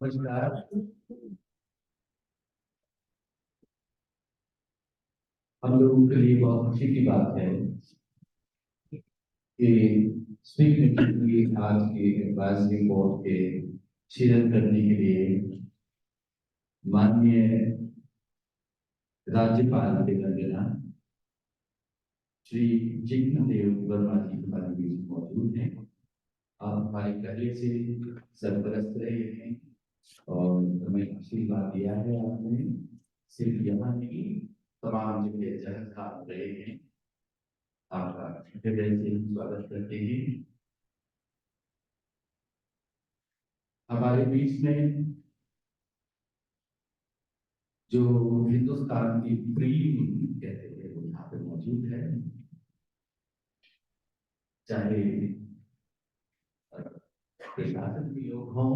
नमस्कार। हम लोगों के लिए बहुत खुशी की बात है कि स्पीक मैके आज के एडवाइजरी बोर्ड के चयन करने के लिए माननीय राज्यपाल तेलंगाना श्री जिग्नदेव वर्मा जी हमारे बीच मौजूद हैं। आप हमारे पहले से सरपरस्त रहे हैं और हमें आशीर्वाद दिया है आपने। सिर्फ यहाँ नहीं, तमाम जगह जहाँ आप रहे हैं, आपका हृदय से स्वागत करते हैं। हमारे बीच में जो हिंदुस्तान की प्रीम कहते हैं वो यहाँ पे मौजूद है, चाहे प्रशासन के लोग हों,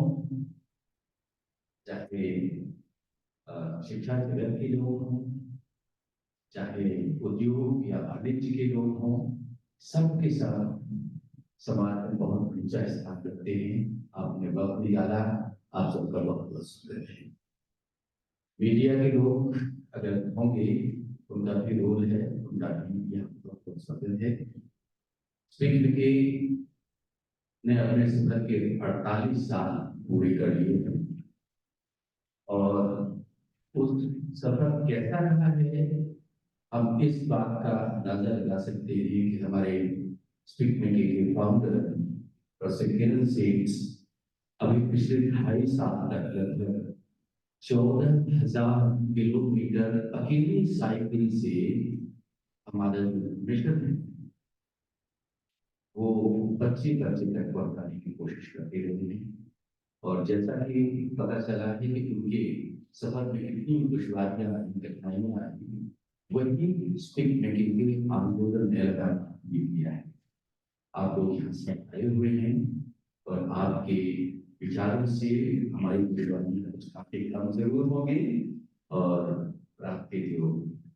चाहे शिक्षा जगत के लोग हों, चाहे उद्योग या वाणिज्य के लोग हों, सबके साथ समाज में बहुत ऊंचा स्थान रखते हैं। आपने वक्त निकाला, आप सबका बहुत बहुत शुक्रिया है। मीडिया के लोग अगर होंगे, उनका भी रोल है, उनका भी यहाँ बहुत बहुत स्वागत है। स्पीक मैके ने अपने सफर के 48 साल पूरे कर लिए हैं और उस सफर कैसा रहा है, हम इस बात का अंदाजा लगा सकते हैं कि हमारे स्पीक मैके के फाउंडर प्रोफेसर किरण सेठ अभी पिछले 2.5 साल तक लगभग 14,000 किलोमीटर अकेली साइकिल से हमारा जो मिशन है वो बच्चे तक पहुंचाने की कोशिश करते रहे हैं। और जैसा कि पता चला है कि उनके सफर में कितनी दुश्वारियां आई, कठिनाइयां आई, वही स्पीक मैके के आंदोलन ने लगा दिया है। आप लोग यहाँ से आए हुए हैं और आपके विचारों से हमारी दुश्वारियां काफी कम जरूर होंगी और आपके जो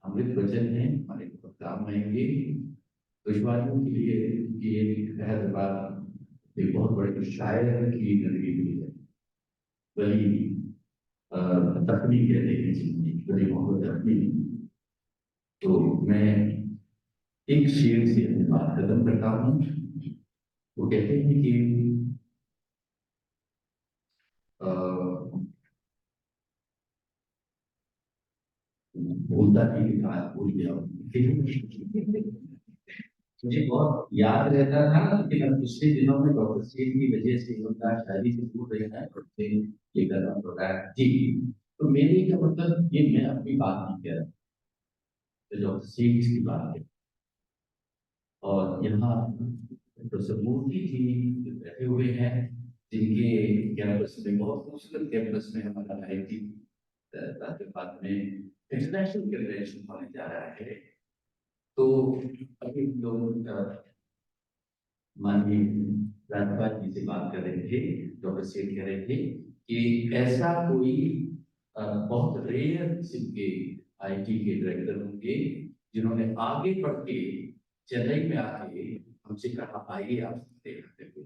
अमृत वचन है हमारे बहुत काम आएंगे। दुश्वारियों के लिए ये बात एक बहुत बड़े शायर की नगरी हुई है, वही तकनी कहते हैं जिंदगी, वही मोहब्बत तकनी। तो मैं एक शेर से अपनी बात खत्म करता हूँ। वो कहते हैं कि भूलता नहीं था, भूल गया। मुझे बहुत याद रहता था, लेकिन अब पिछले दिनों में डॉक्टर सेठ की वजह से उनका शादी से दूर रहना है, ये करना पड़ रहा है जी। तो मेरे का मतलब ये, मैं अपनी बात नहीं कह रहा, तो डॉक्टर सेठ की बात है। और यहाँ प्रोफेसर मूर्ति जी बैठे हुए हैं, जिनके कैंपस में, बहुत खूबसूरत कैंपस में हमारा IIT राज्यपाल में इंटरनेशनल कन्वेंशन होने जा रहा है। तो अभी लोग माननीय राज्यपाल जी से बात कर रहे थे, डॉक्टर सेठ कह रहे थे कि ऐसा कोई बहुत रेयर किस्म के IT के डायरेक्टर होंगे जिन्होंने आगे बढ़ के चेन्नई में आके हमसे कहा आइए आप देखते हुए।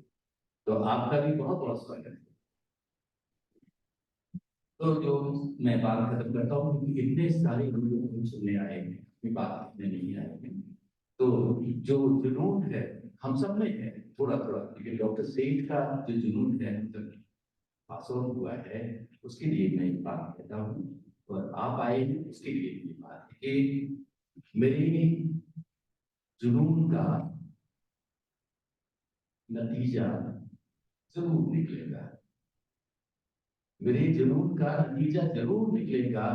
तो आपका भी बहुत बहुत स्वागत है। तो जो मैं बात खत्म करता हूँ कि इतने सारे लोग सुनने आए हैं, अपनी बात कहने नहीं आए हैं, तो जो जुनून है हम सब में है थोड़ा थोड़ा, लेकिन डॉक्टर सेठ का जो जुनून है पास ऑन हुआ है, उसके लिए मैं एक बात कहता हूँ। और आप आए हैं उसके लिए ये बात है कि मेरे जुनून का नतीजा जरूर निकलेगा, मेरे जुनून का नतीजा जरूर निकलेगा,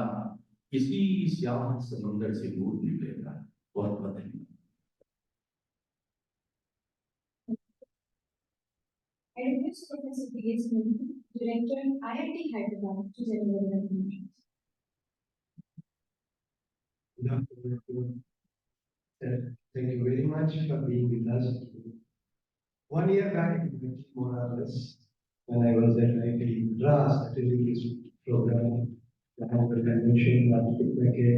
किसी श्याम समुद्र से दूर निकलेगा। बहुत बहुत धन्यवाद। Professor P.S. Director, IIT Hyderabad, to deliver the information. Thank you very much for being with us. 1 year back, more or less, when I was at IIT Madras attending this program, the annual convention of SPIC MACAY,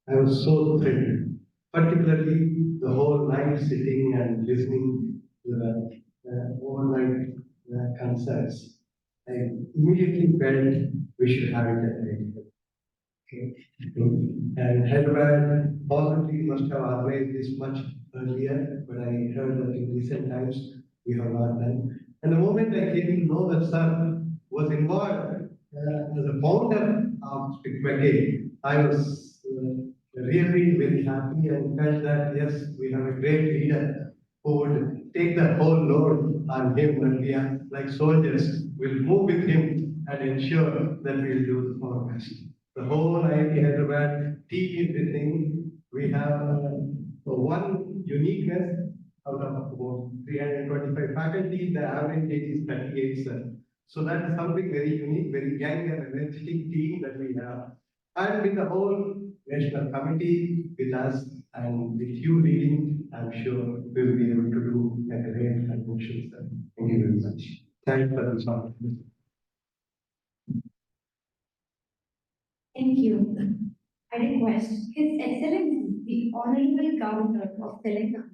I was so thrilled. Particularly the whole night sitting and listening to the overnight concerts. I immediately immediately felt we should have it at night. Okay. And Hyderabad possibly must have organized this much earlier, but I heard that in recent times we have not done. And the moment I came to know that sir was involved as a founder of SPIC MACAY, I was really very happy and felt that yes, we have a great leader who would take the whole load on him, and we are like soldiers, will move with him and ensure that we will do our best. The whole IIT Hyderabad team is with him. We have one uniqueness out of about 325 faculty, the average age is 38, sir. So that is something very unique, very young and energetic team that we have. And with the whole national committee with us and with you leading, I'm sure we will be able to do a great convention, sir. Thank you very much. Thanks for this opportunity. Thank you. I request His Excellency, the Honorable Governor of Telangana,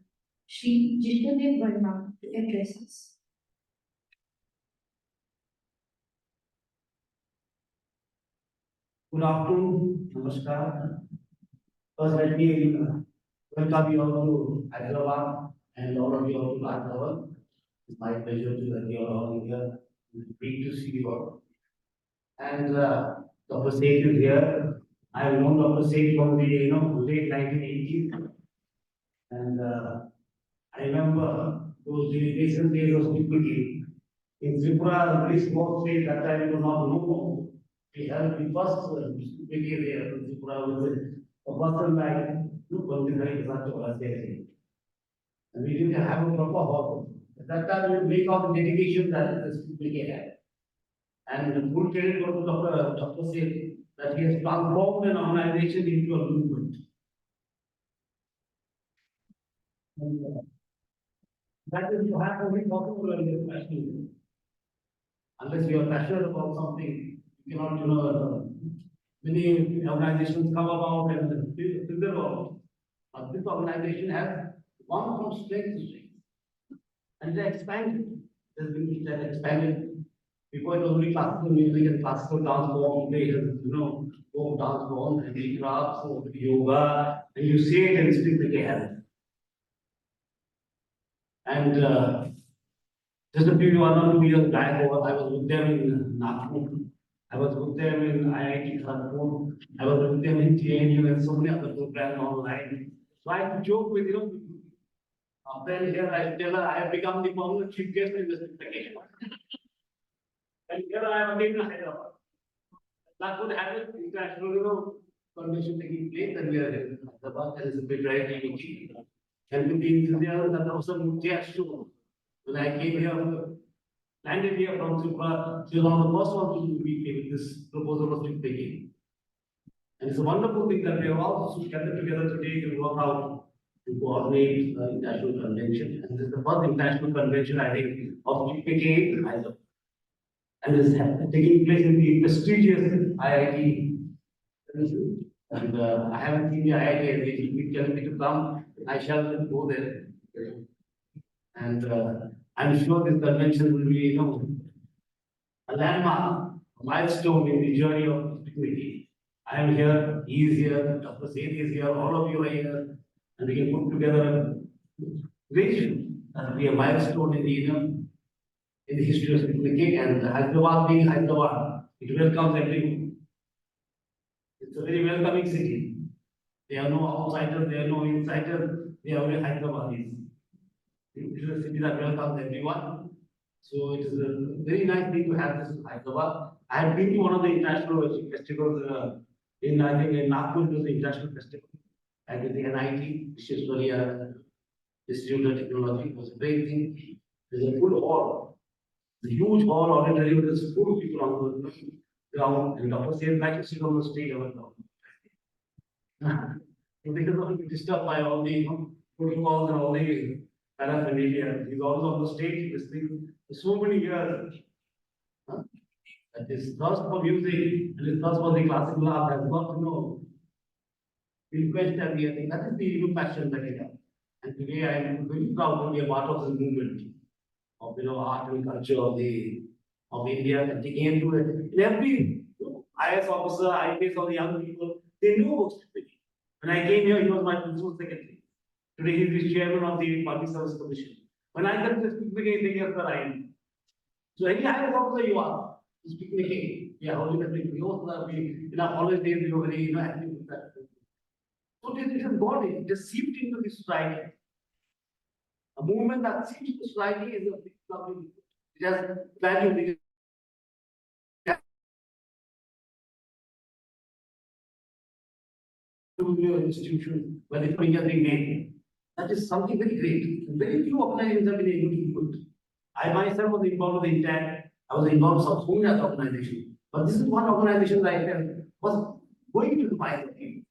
Shri Jishnudev Verma, to address us. Good afternoon, Namaskar. First, let me welcome you all to Hyderabad and all of you all to Bhavan. It's my pleasure to have you all here. Great to see you all. And Dr. Seth is here. I have known Dr. Seth from the late 1980s, and I remember those recent days of Tripura. In Tripura, very small state that time was not known. We held the first meeting there in Tripura with a person like and we didn't have a proper hall. At that time, we make out the dedication that this meeting had. And the full credit goes to Dr. Seth that he has transformed an organization into a movement. And, that is to have only possible when you are passionate. Unless you are passionate about something, you cannot, many organizations come about and figure out. But this organization has gone from strength to strength. And they expanded. There's been expanded. Before it was only classical music and classical dance form, they folk dance forms, handicrafts, yoga, and you see it and speak with your And just a few 1 or 2 years back, I was with them in Nagpur. I was with them in IIT Kharagpur. I was with them in TNU and so many other programs online. So I joke with after here I tell her I have become the permanent chief guest in this vacation. And here I am again in Hyderabad. That would have an international convention taking place, and we are in Hyderabad. There is a bit right meeting. And with the enthusiasm that also Mukti has shown. When I came here, landed here from Tripura, she was one of the first ones to meet me with this proposal of trip taking. And it's a wonderful thing that we have also gathered together today to work out to coordinate the international convention. And this is the first international convention, I think, of GPK in Hyderabad. And this is taking place in the prestigious IIT. And I haven't seen the IIT, if you tell me to come, I shall go there. And I'm sure this convention will be, a landmark, a milestone in the journey of dignity. I am here, he is here, Dr. Seth is here, all of you are here, and we can put together a vision that will be a milestone in the history of dignity. And Hyderabad being Hyderabad, it welcomes everyone. It's a very welcoming city. There are no outsiders, there are no insiders, they are only Hyderabadis. It is a city that welcomes everyone. So it is a very nice thing to have this in Hyderabad. I have been to one of the international festivals in Nagpur, it was the international festival. I did the NIT, Vishwesvaraya Institute of Technology. It was a great thing. There's a full hall, a huge hall auditorium, there's full of people on the ground, and Dr. Seth like to sit on the stage on the ground. So they cannot be disturbed by all the protocols and all the paraphernalia. He's also on the stage listening for so many years. That his thirst for music and his thirst for the classical art has got been quenched every year. That is the new passion that he has. And today I am very proud to be a part of this movement of art and culture of the of India, and they came to it. And every IS officer, IPS, all the young people, they knew about SPIC MACAY. When I came here, he was my principal secretary. Today he is the chairman of the Public Service Commission. When I said this SPIC MACAY thing, yes, sir, I am. So any IS officer you are, SPIC MACAY, yeah, how you can think, in our college days, we were very, active with that. So it is gone, it is seeped into the society. A movement that seeps into society is a big problem. It has value. Institution where the coming being made. That is something very great. Very few organizations have been able to do it. I myself was involved with the intact. I was involved with so many other organizations. But this is one organization that I felt was going to define the thing.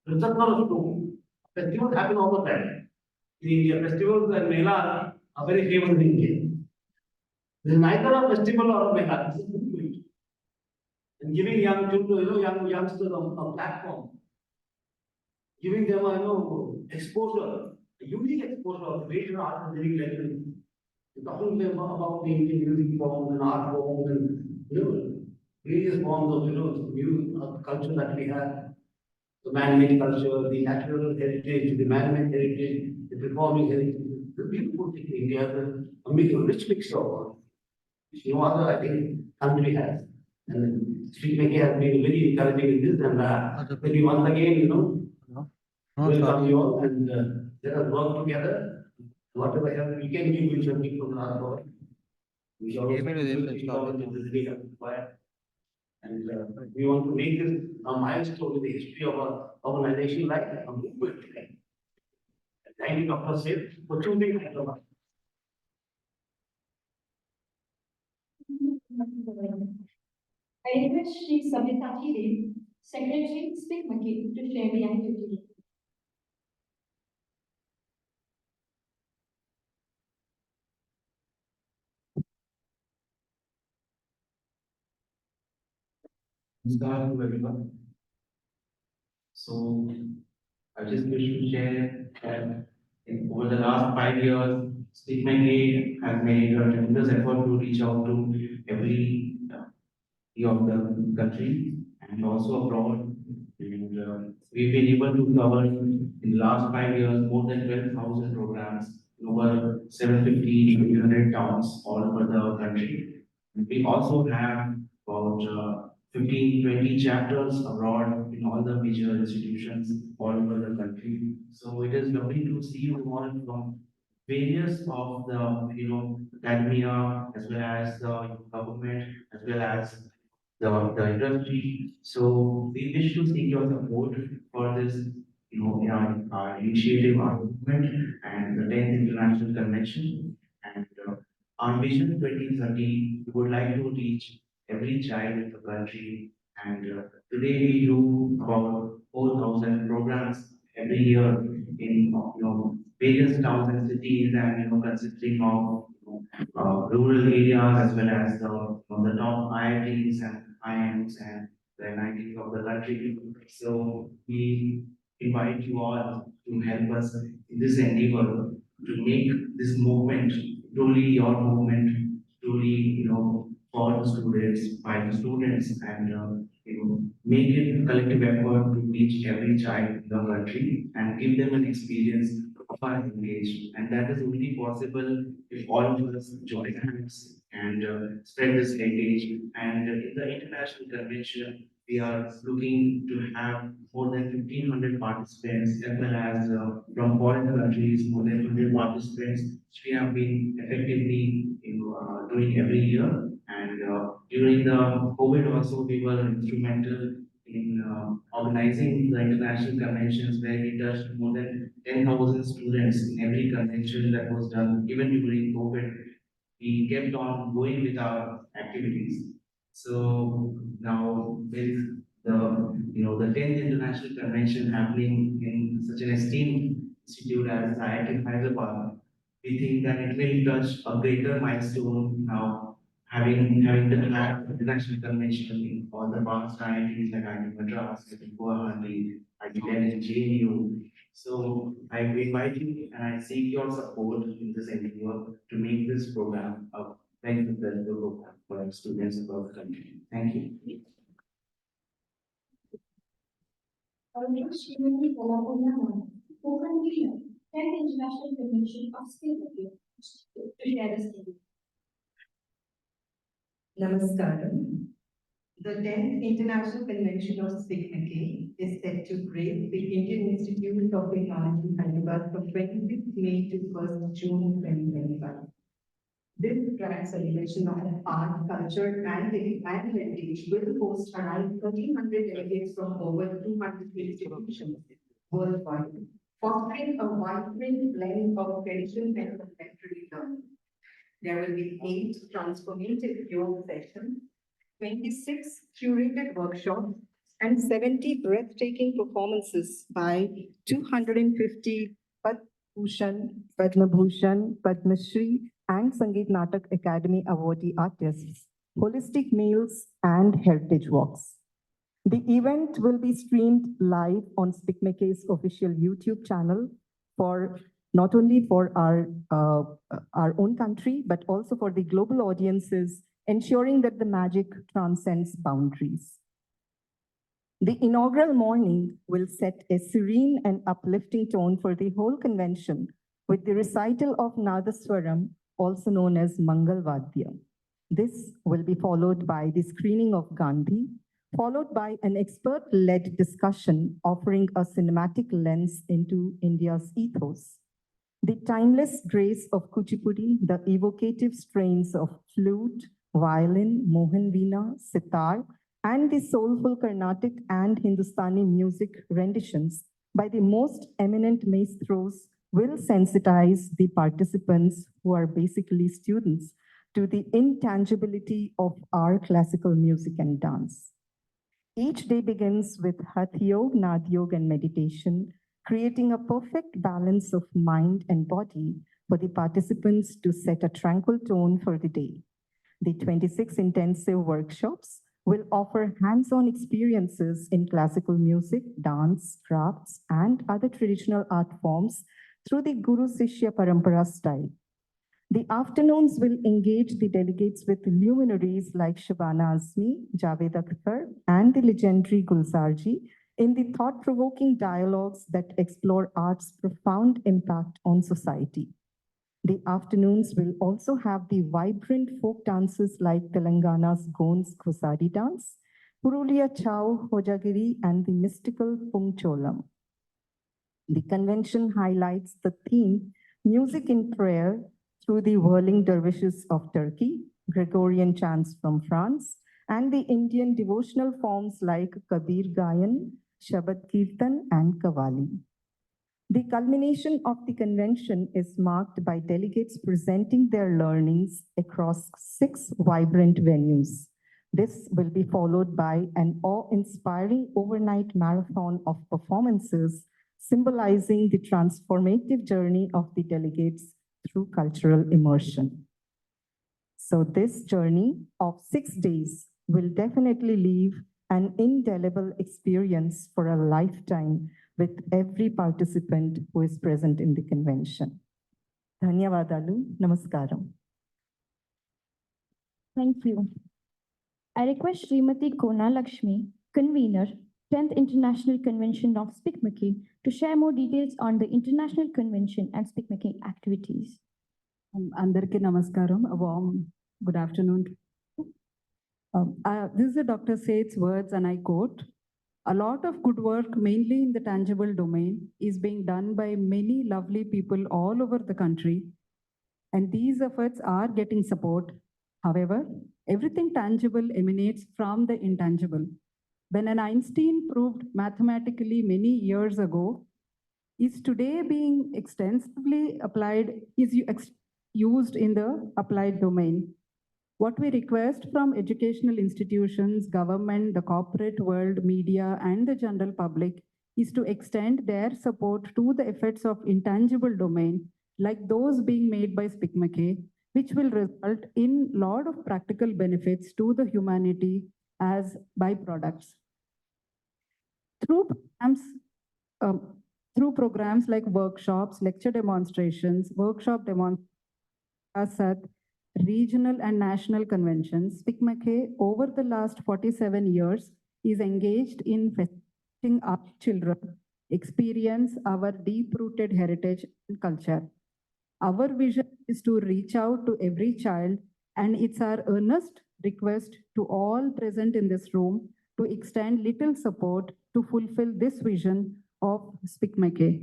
It's just not a stone. Festivals happen all the time. In India, festivals and Mela are very famous in India. There is neither a festival or a Mela. This is movement. And giving young children, youngsters a platform, giving them exposure, a unique exposure of the great art and living legend. Talking to them about the Indian music forms and art forms and various forms of new culture that we have. The man-made culture, the natural heritage, the man-made heritage, the performing heritage. The beautiful thing in India, a rich mixture of which no other, I think, country has. And SPIC MACAY has been very encouraging in this and maybe once again, welcome you all and let us work together. Whatever help we can give, we shall give from our God. We shall also required. And we want to make this a milestone in the history of our organization like a movement. Thank you, Dr. Sid, for choosing Hyderabad. I request Shri Sabitaki Dev, Secretary, SPIC MACAY, to share the activity. Namaskar to everyone. So I just wish to share that over the last 5 years, SPIC MACAY has made a tremendous effort to reach out to every of the country and also abroad. And we've been able to cover in the last 5 years more than 12,000 programs in over 750 800 towns all over the country. We also have about 15, 20 chapters abroad in all the major institutions all over the country. So it is lovely to see you all from various of the academia as well as the government as well as the industry. So we wish to seek your support for this, our initiative, our movement, and the 10th International Convention. And our Vision 2030, we would like to reach every child in the country. And today we do about 4,000 programs every year in various towns and cities, and consisting of rural areas as well as the top IITs and IIMs and the NITs of the country. So we invite you all to help us in this endeavor to make this movement truly your movement, truly for the students, by the students, and make it a collective effort to reach every child in the country and give them an experience of our engaged. And that is only possible if all of us join hands and spread this heritage. And in the international convention, we are looking to have more than 1,500 participants, as well as from foreign countries, more than 100 participants, which we have been effectively doing every year. And during the COVID also, we were instrumental in organizing the international conventions where we touched more than 10,000 students in every convention that was done. Even during COVID, we kept on going with our activities. So now with the 10th International Convention happening in such an esteemed institute as IIT Hyderabad, we think that it will touch a greater milestone now, having the international convention in all the past IITs like IIT Madras, IIT Guwahati, IIT Delhi, JNU. So I invite you and I seek your support in this endeavor to make this program a Thank you for students across the country. Thank you. Srimati Kalapurna, co-convener, 10th International Convention of SPIC MACAY, to share the story. Namaskaram. The 10th International Convention of SPIC MACAY is set to grace the Indian Institute of Technology, Hyderabad from 26th May to 1st June 2025. This grand celebration of art, culture, and heritage will host around 1,300 delegates from over 200 institutions worldwide, fostering a vibrant blend of tradition and contemporary learning. There will be 8 transformative yoga sessions, 26 curated workshops, and 70 breathtaking performances by 250 Padma Bhushan, Padma Shri, and Sangeet Natak Academy awardee artists, holistic meals, and heritage walks. The event will be streamed live on SPIC MACAY's official YouTube channel for not only for our own country, but also for the global audiences, ensuring that the magic transcends boundaries. The inaugural morning will set a serene and uplifting tone for the whole convention with the recital of Nadaswaram, also known as Mangal Vadya. This will be followed by the screening of Gandhi, followed by an expert-led discussion offering a cinematic lens into India's ethos. The timeless grace of Kuchipudi, the evocative strains of flute, violin, mohan veena, sitar, and the soulful Carnatic and Hindustani music renditions by the most eminent maestros will sensitize the participants, who are basically students, to the intangibility of our classical music and dance. Each day begins with Hath Yoga, Nad Yoga, and meditation, creating a perfect balance of mind and body for the participants to set a tranquil tone for the day. The 26 intensive workshops will offer hands-on experiences in classical music, dance, crafts, and other traditional art forms through the Guru Sishya Parampara style. The afternoons will engage the delegates with luminaries like Shabana Azmi, Javed Akhtar, and the legendary Gulzarji in the thought-provoking dialogues that explore art's profound impact on society. The afternoons will also have the vibrant folk dances like Telangana's Gonds Khosari dance, Purulia Chau, Hojagiri, and the mystical Pungcholam. The convention highlights the theme Music in Prayer through the whirling dervishes of Turkey, Gregorian chants from France, and the Indian devotional forms like Kabir Gayan, Shabad Kirtan, and Kavali. The culmination of the convention is marked by delegates presenting their learnings across 6 vibrant venues. This will be followed by an awe-inspiring overnight marathon of performances symbolizing the transformative journey of the delegates through cultural immersion. So this journey of 6 days will definitely leave an indelible experience for a lifetime with every participant who is present in the convention. Dhanyavadalu, namaskaram. Thank you. I request Srimati Kona Lakshmi, convener, 10th International Convention of SPIC MACAY, to share more details on the International Convention and SPIC MACAY activities. Andarki namaskaram, a warm good afternoon. This is Dr. Seth's words, and I quote, "A lot of good work, mainly in the tangible domain, is being done by many lovely people all over the country, and these efforts are getting support. However, everything tangible emanates from the intangible. When an Einstein proved mathematically many years ago, is today being extensively applied, used in the applied domain. What we request from educational institutions, government, the corporate world, media, and the general public is to extend their support to the efforts of intangible domain, like those being made by SPIC MACAY, which will result in a lot of practical benefits to the humanity as byproducts. Through programs like workshops, lecture demonstrations, regional and national conventions, SPIC MACAY over the last 47 years is engaged in facilitating our children experience our deep-rooted heritage and culture. Our vision is to reach out to every child, and it's our earnest request to all present in this room to extend little support to fulfill this vision of SPIC MACAY.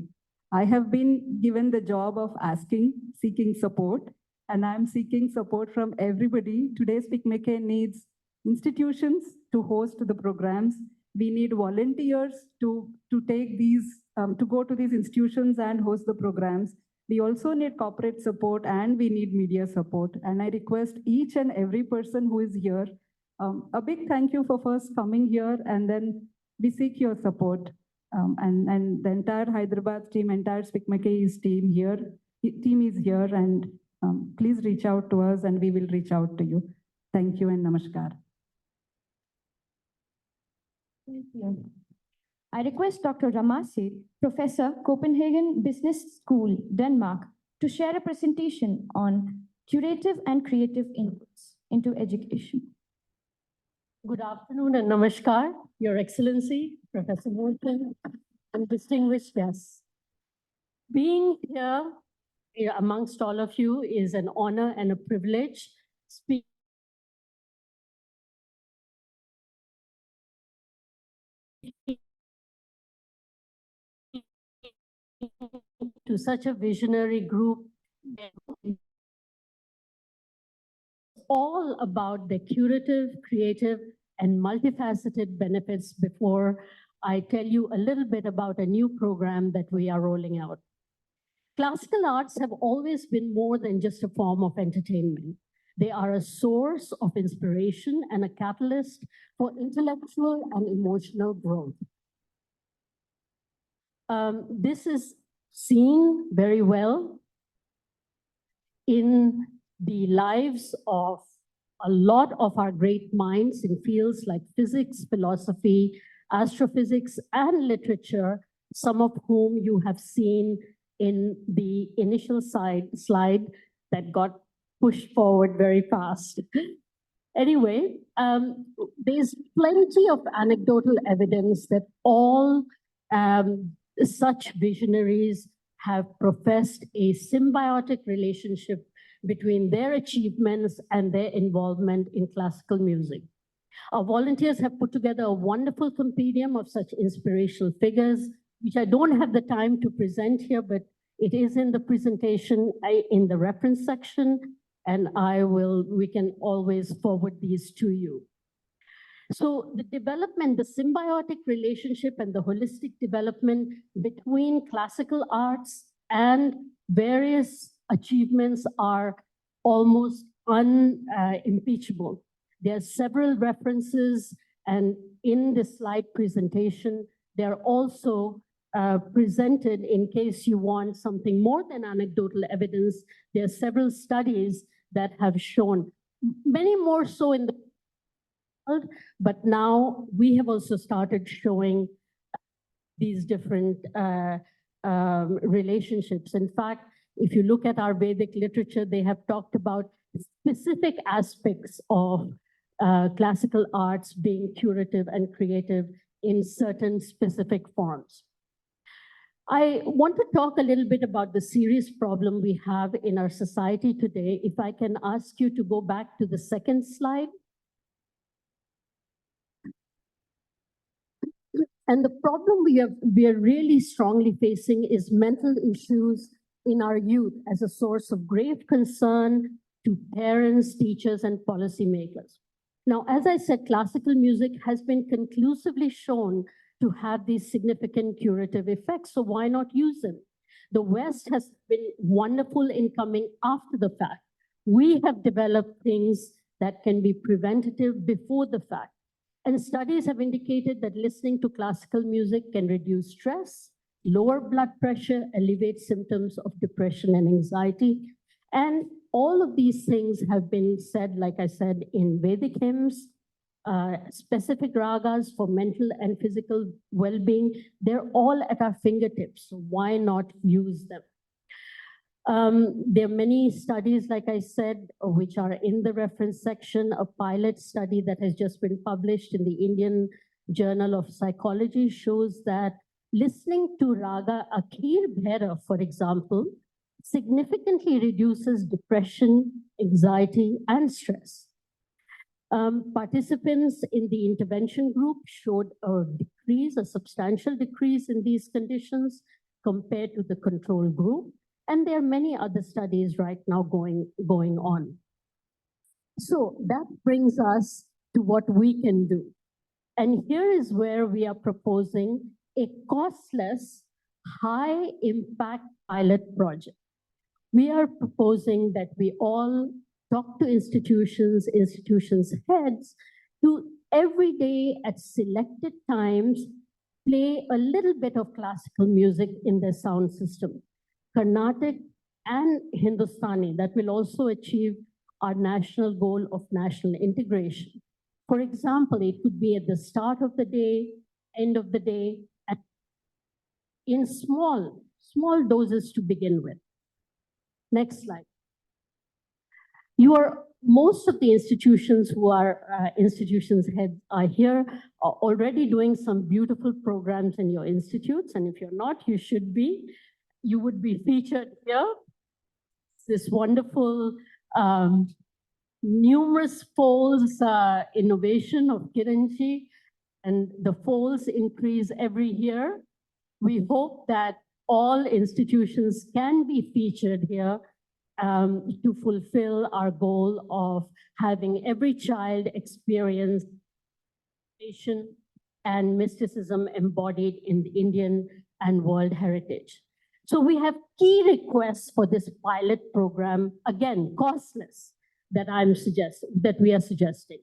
I have been given the job of seeking support, and I'm seeking support from everybody. Today, SPIC MACAY needs institutions to host the programs. We need volunteers to take these, to go to these institutions and host the programs. We also need corporate support and we need media support. And I request each and every person who is here, a big thank you for first coming here, and then we seek your support. And the entire Hyderabad team, entire SPIC MACAY team is here, and please reach out to us and we will reach out to you. Thank you and namaskar. Thank you. I request Dr. Ramase, Professor, Copenhagen Business School, Denmark, to share a presentation on curative and creative inputs into education. Good afternoon and namaskar, Your Excellency, Professor Moulton, and distinguished guests. Being here amongst all of you is an honor and a privilege. Speaking to such a visionary group, all about the curative, creative, and multifaceted benefits before I tell you a little bit about a new program that we are rolling out. Classical arts have always been more than just a form of entertainment. They are a source of inspiration and a catalyst for intellectual and emotional growth. This is seen very well in the lives of a lot of our great minds in fields like physics, philosophy, astrophysics, and literature, some of whom you have seen in the initial slide that got pushed forward very fast. Anyway, there's plenty of anecdotal evidence that all such visionaries have professed a symbiotic relationship between their achievements and their involvement in classical music. Our volunteers have put together a wonderful compendium of such inspirational figures, which I don't have the time to present here, but it is in the presentation in the reference section, and we can always forward these to you. So the development, the symbiotic relationship and the holistic development between classical arts and various achievements are almost unimpeachable. There are several references, and in the slide presentation, they're also presented in case you want something more than anecdotal evidence. There are several studies that have shown, many more so in the world, but now we have also started showing these different relationships. In fact, if you look at our Vedic literature, they have talked about specific aspects of classical arts being curative and creative in certain specific forms. I want to talk a little bit about the serious problem we have in our society today. If I can ask you to go back to the second slide. And the problem we are really strongly facing is mental issues in our youth as a source of grave concern to parents, teachers, and policymakers. Now, as I said, classical music has been conclusively shown to have these significant curative effects, so why not use them? The West has been wonderful in coming after the fact. We have developed things that can be preventative before the fact. And studies have indicated that listening to classical music can reduce stress, lower blood pressure, alleviate symptoms of depression and anxiety. And all of these things have been said, like I said, in Vedic hymns, specific ragas for mental and physical well-being. They're all at our fingertips, so why not use them? There are many studies, like I said, which are in the reference section. A pilot study that has just been published in the Indian Journal of Psychology shows that listening to Raga Akhir Bhairav, for example, significantly reduces depression, anxiety, and stress. Participants in the intervention group showed a substantial decrease in these conditions compared to the control group. And there are many other studies right now going on. So that brings us to what we can do. And here is where we are proposing a costless, high impact pilot project. We are proposing that we all talk to institutions heads to every day at selected times, play a little bit of classical music in their sound system, Carnatic and Hindustani, that will also achieve our national goal of national integration. For example, it could be at the start of the day, end of the day, in small doses to begin with. Next slide. Most of the institutions who are institutions heads are here, are already doing some beautiful programs in your institutes. And if you're not, you should be. You would be featured here. This wonderful numerous folds innovation of Kiranji, and the folds increase every year. We hope that all institutions can be featured here to fulfill our goal of having every child experience education and mysticism embodied in the Indian and world heritage. So we have key requests for this pilot program, again, costless, that we are suggesting.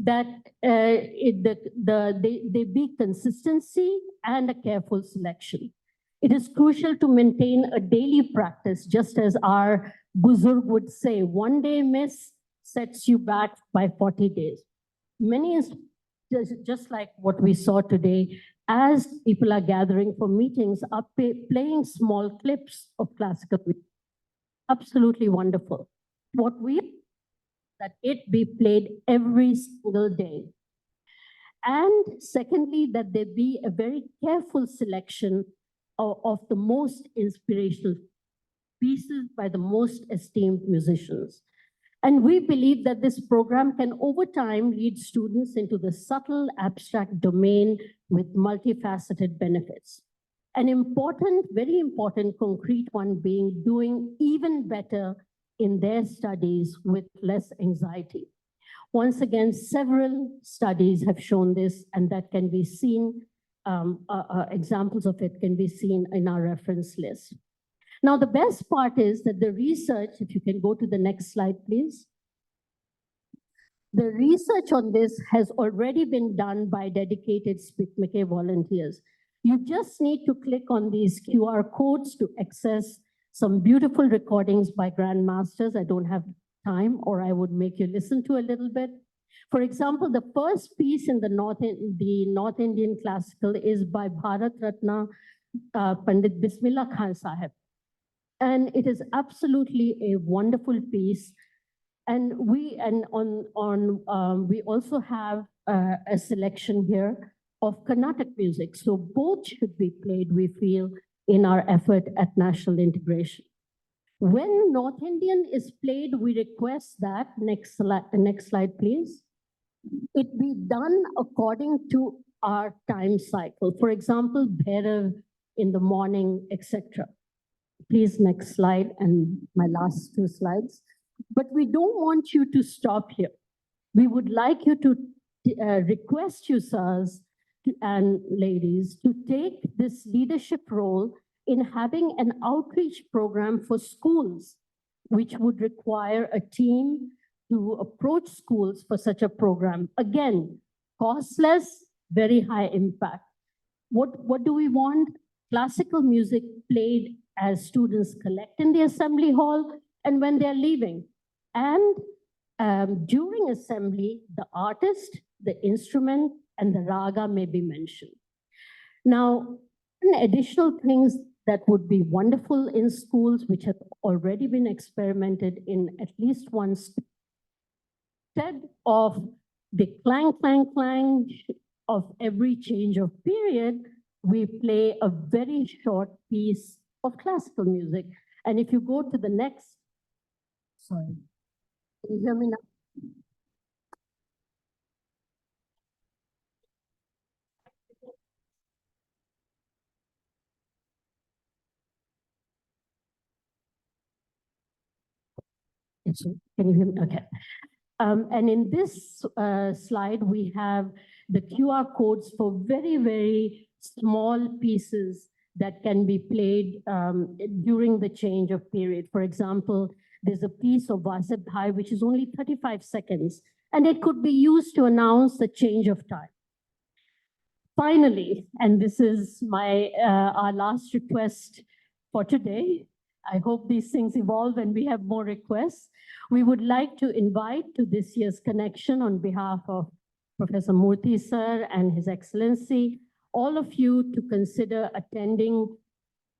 That they be consistency and a careful selection. It is crucial to maintain a daily practice, just as our Buzurg would say, one day miss sets you back by 40 days. Many, just like what we saw today, as people are gathering for meetings, are playing small clips of classical music. Absolutely wonderful. That it be played every single day. And secondly, that there be a very careful selection of the most inspirational pieces by the most esteemed musicians. And we believe that this program can over time lead students into the subtle abstract domain with multifaceted benefits. An important, very important concrete one being doing even better in their studies with less anxiety. Once again, several studies have shown this, and that can be seen, examples of it can be seen in our reference list. Now, the best part is that the research, if you can go to the next slide, please. The research on this has already been done by dedicated SPIC MACAY volunteers. You just need to click on these QR codes to access some beautiful recordings by grandmasters. I don't have time, or I would make you listen to a little bit. For example, the first piece in the North Indian classical is by Bharat Ratna Pandit Bismillah Khan Sahib. And it is absolutely a wonderful piece. And we also have a selection here of Carnatic music. So both should be played, we feel, in our effort at national integration. When North Indian is played, we request that, next slide, please, it be done according to our time cycle. For example, Bhairav in the morning, etc. Please, next slide, and my last two slides. But we don't want you to stop here. We would like you to request you, sirs and ladies, to take this leadership role in having an outreach program for schools, which would require a team to approach schools for such a program. Again, costless, very high impact. What do we want? Classical music played as students collect in the assembly hall and when they're leaving. And during assembly, the artist, the instrument, and the raga may be mentioned. Now, additional things that would be wonderful in schools, which have already been experimented in at least once. Instead of the clang, clang, clang of every change of period, we play a very short piece of classical music. And if you go to the next, sorry, can you hear me now? Can you hear me? Okay. And in this slide, we have the QR codes for very, very small pieces that can be played during the change of period. For example, there's a piece of Vasabhai, which is only 35 seconds, and it could be used to announce the change of time. Finally, and this is our last request for today, I hope these things evolve and we have more requests. We would like to invite to this year's connection on behalf of Professor Murthy sir and His Excellency, all of you to consider attending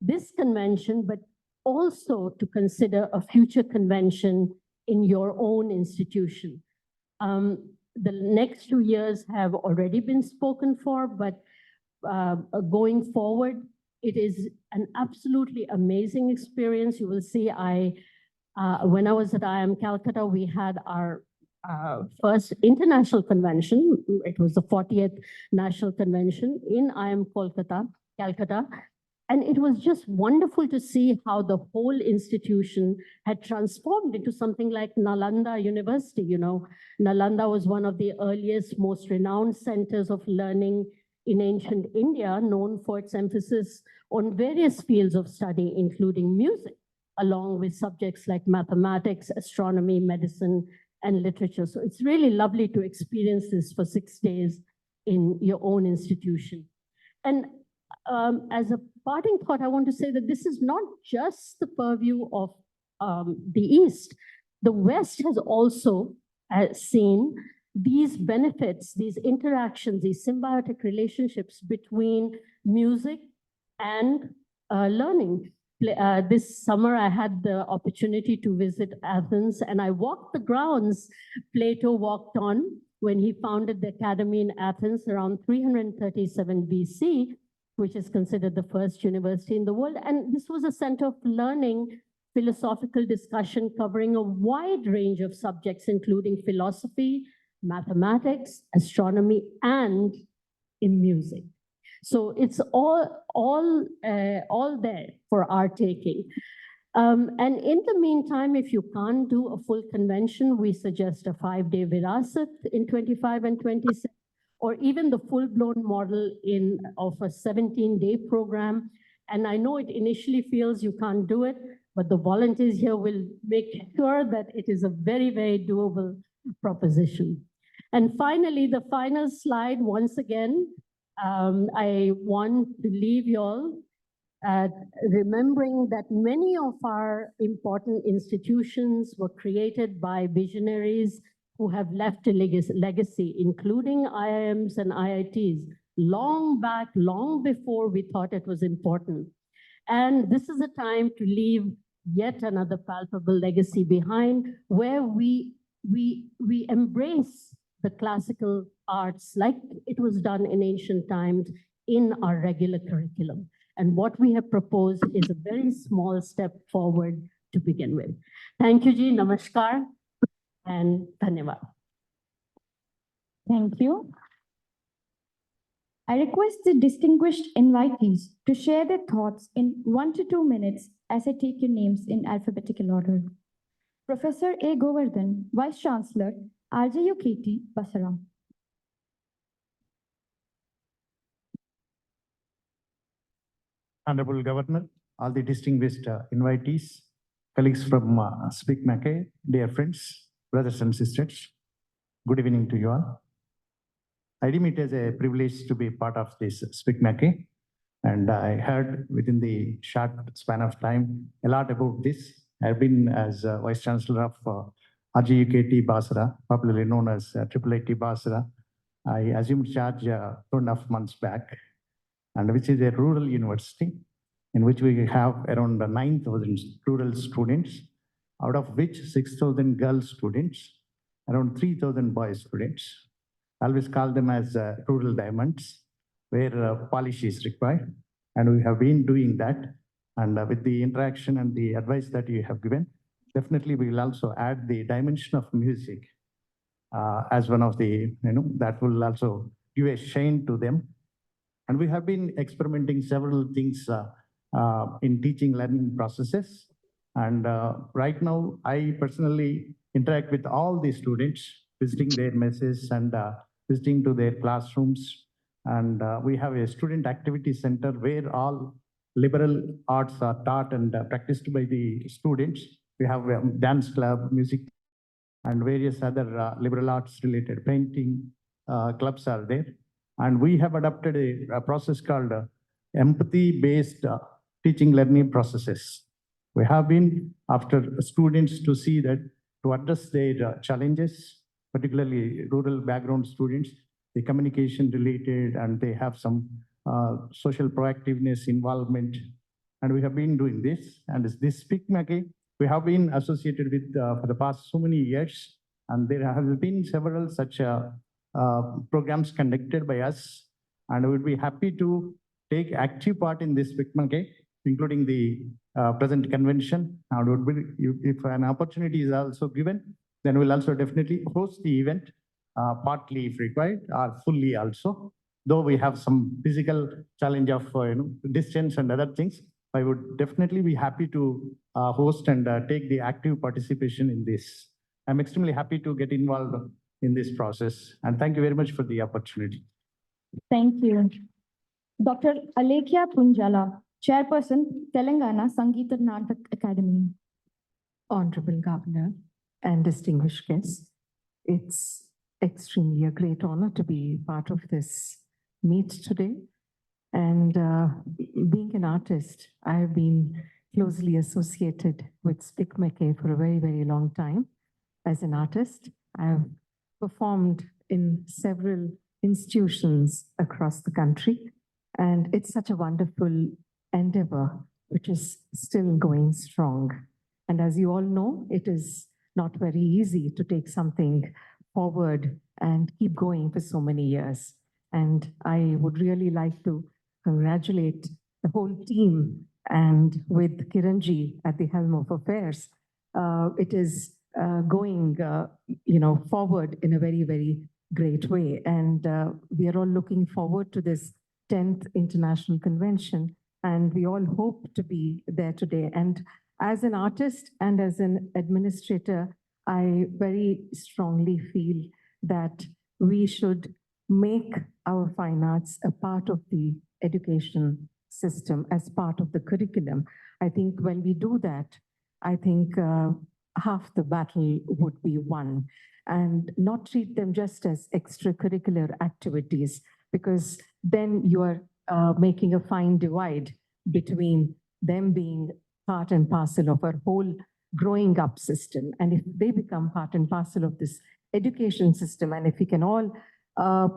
this convention, but also to consider a future convention in your own institution. The next 2 years have already been spoken for, but going forward, it is an absolutely amazing experience. You will see, when I was at IIM Calcutta, we had our first international convention. It was the 40th National Convention in IIM Calcutta. And it was just wonderful to see how the whole institution had transformed into something like Nalanda University. You know, Nalanda was one of the earliest, most renowned centers of learning in ancient India, known for its emphasis on various fields of study, including music, along with subjects like mathematics, astronomy, medicine, and literature. So it's really lovely to experience this for 6 days in your own institution. And as a parting thought, I want to say that this is not just the purview of the East. The West has also seen these benefits, these interactions, these symbiotic relationships between music and learning. This summer, I had the opportunity to visit Athens, and I walked the grounds Plato walked on when he founded the academy in Athens around 337 BC, which is considered the first university in the world. And this was a center of learning, philosophical discussion covering a wide range of subjects, including philosophy, mathematics, astronomy, and in music. So it's all there for our taking. And in the meantime, if you can't do a full convention, we suggest a 5-day Virasat in 25 and 26, or even the full-blown model of a 17-day program. And I know it initially feels you can't do it, but the volunteers here will make sure that it is a very, very doable proposition. And finally, the final slide, once again, I want to leave you all remembering that many of our important institutions were created by visionaries who have left a legacy, including IIMs and IITs, long back, long before we thought it was important. And this is a time to leave yet another palpable legacy behind, where we embrace the classical arts like it was done in ancient times in our regular curriculum. And what we have proposed is a very small step forward to begin with. Thank you, Ji. Namaskar and Dhanyavad. Thank you. I request the distinguished invitees to share their thoughts in 1 to 2 minutes as I take your names in alphabetical order. Professor A. Govardhan, Vice Chancellor, RJUKT, Basara. Honorable Governor, all the distinguished invitees, colleagues from SPIC MACAY, dear friends, brothers and sisters, good evening to you all. I deem it as a privilege to be part of this SPIC MACAY, and I heard within the short span of time a lot about this. I've been as Vice Chancellor of RJUKT Basra, popularly known as IIIT Basra. I assumed charge 2.5 months back, and which is a rural university. in which we have around 9,000 rural students, out of which 6,000 girl students, around 3,000 boy students. I always call them as rural diamonds, where polish is required. And we have been doing that. And with the interaction and the advice that you have given, definitely we will also add the dimension of music as one of the, that will also give a shine to them. And we have been experimenting several things in teaching learning processes. And right now, I personally interact with all the students, visiting their messes and visiting to their classrooms. And we have a student activity center where all liberal arts are taught and practiced by the students. We have a dance club, music, and various other liberal arts related painting clubs are there. And we have adopted a process called empathy-based teaching learning processes. We have been after students to see that to address their challenges, particularly rural background students, the communication related, and they have some social proactiveness involvement. And we have been doing this. And this SPIC MACAY, we have been associated with for the past so many years. And there have been several such programs conducted by us. And we would be happy to take active part in this SPIC MACAY, including the present convention. And would be, if an opportunity is also given, then we'll also definitely host the event, partly if required, or fully also. Though we have some physical challenge of distance and other things, I would definitely be happy to host and take the active participation in this. I'm extremely happy to get involved in this process. And thank you very much for the opportunity. Thank you. Dr. Alekhya Punjala, Chairperson, Telangana Sangeet Natak Academy. Honorable Governor and distinguished guests, it's extremely a great honor to be part of this meet today. And being an artist, I have been closely associated with SPIC MACAY for a very, very long time. As an artist, I have performed in several institutions across the country. And it's such a wonderful endeavor, which is still going strong. And as you all know, it is not very easy to take something forward and keep going for so many years. And I would really like to congratulate the whole team, and with Kiranji at the helm of affairs, it is going forward in a very, very great way. And we are all looking forward to this 10th International Convention, and we all hope to be there today. And as an artist and as an administrator, I very strongly feel that we should make our fine arts a part of the education system, as part of the curriculum. I think when we do that, I think half the battle would be won, and not treat them just as extracurricular activities, because then you are making a fine divide between them being part and parcel of our whole growing up system. And if they become part and parcel of this education system, and if we can all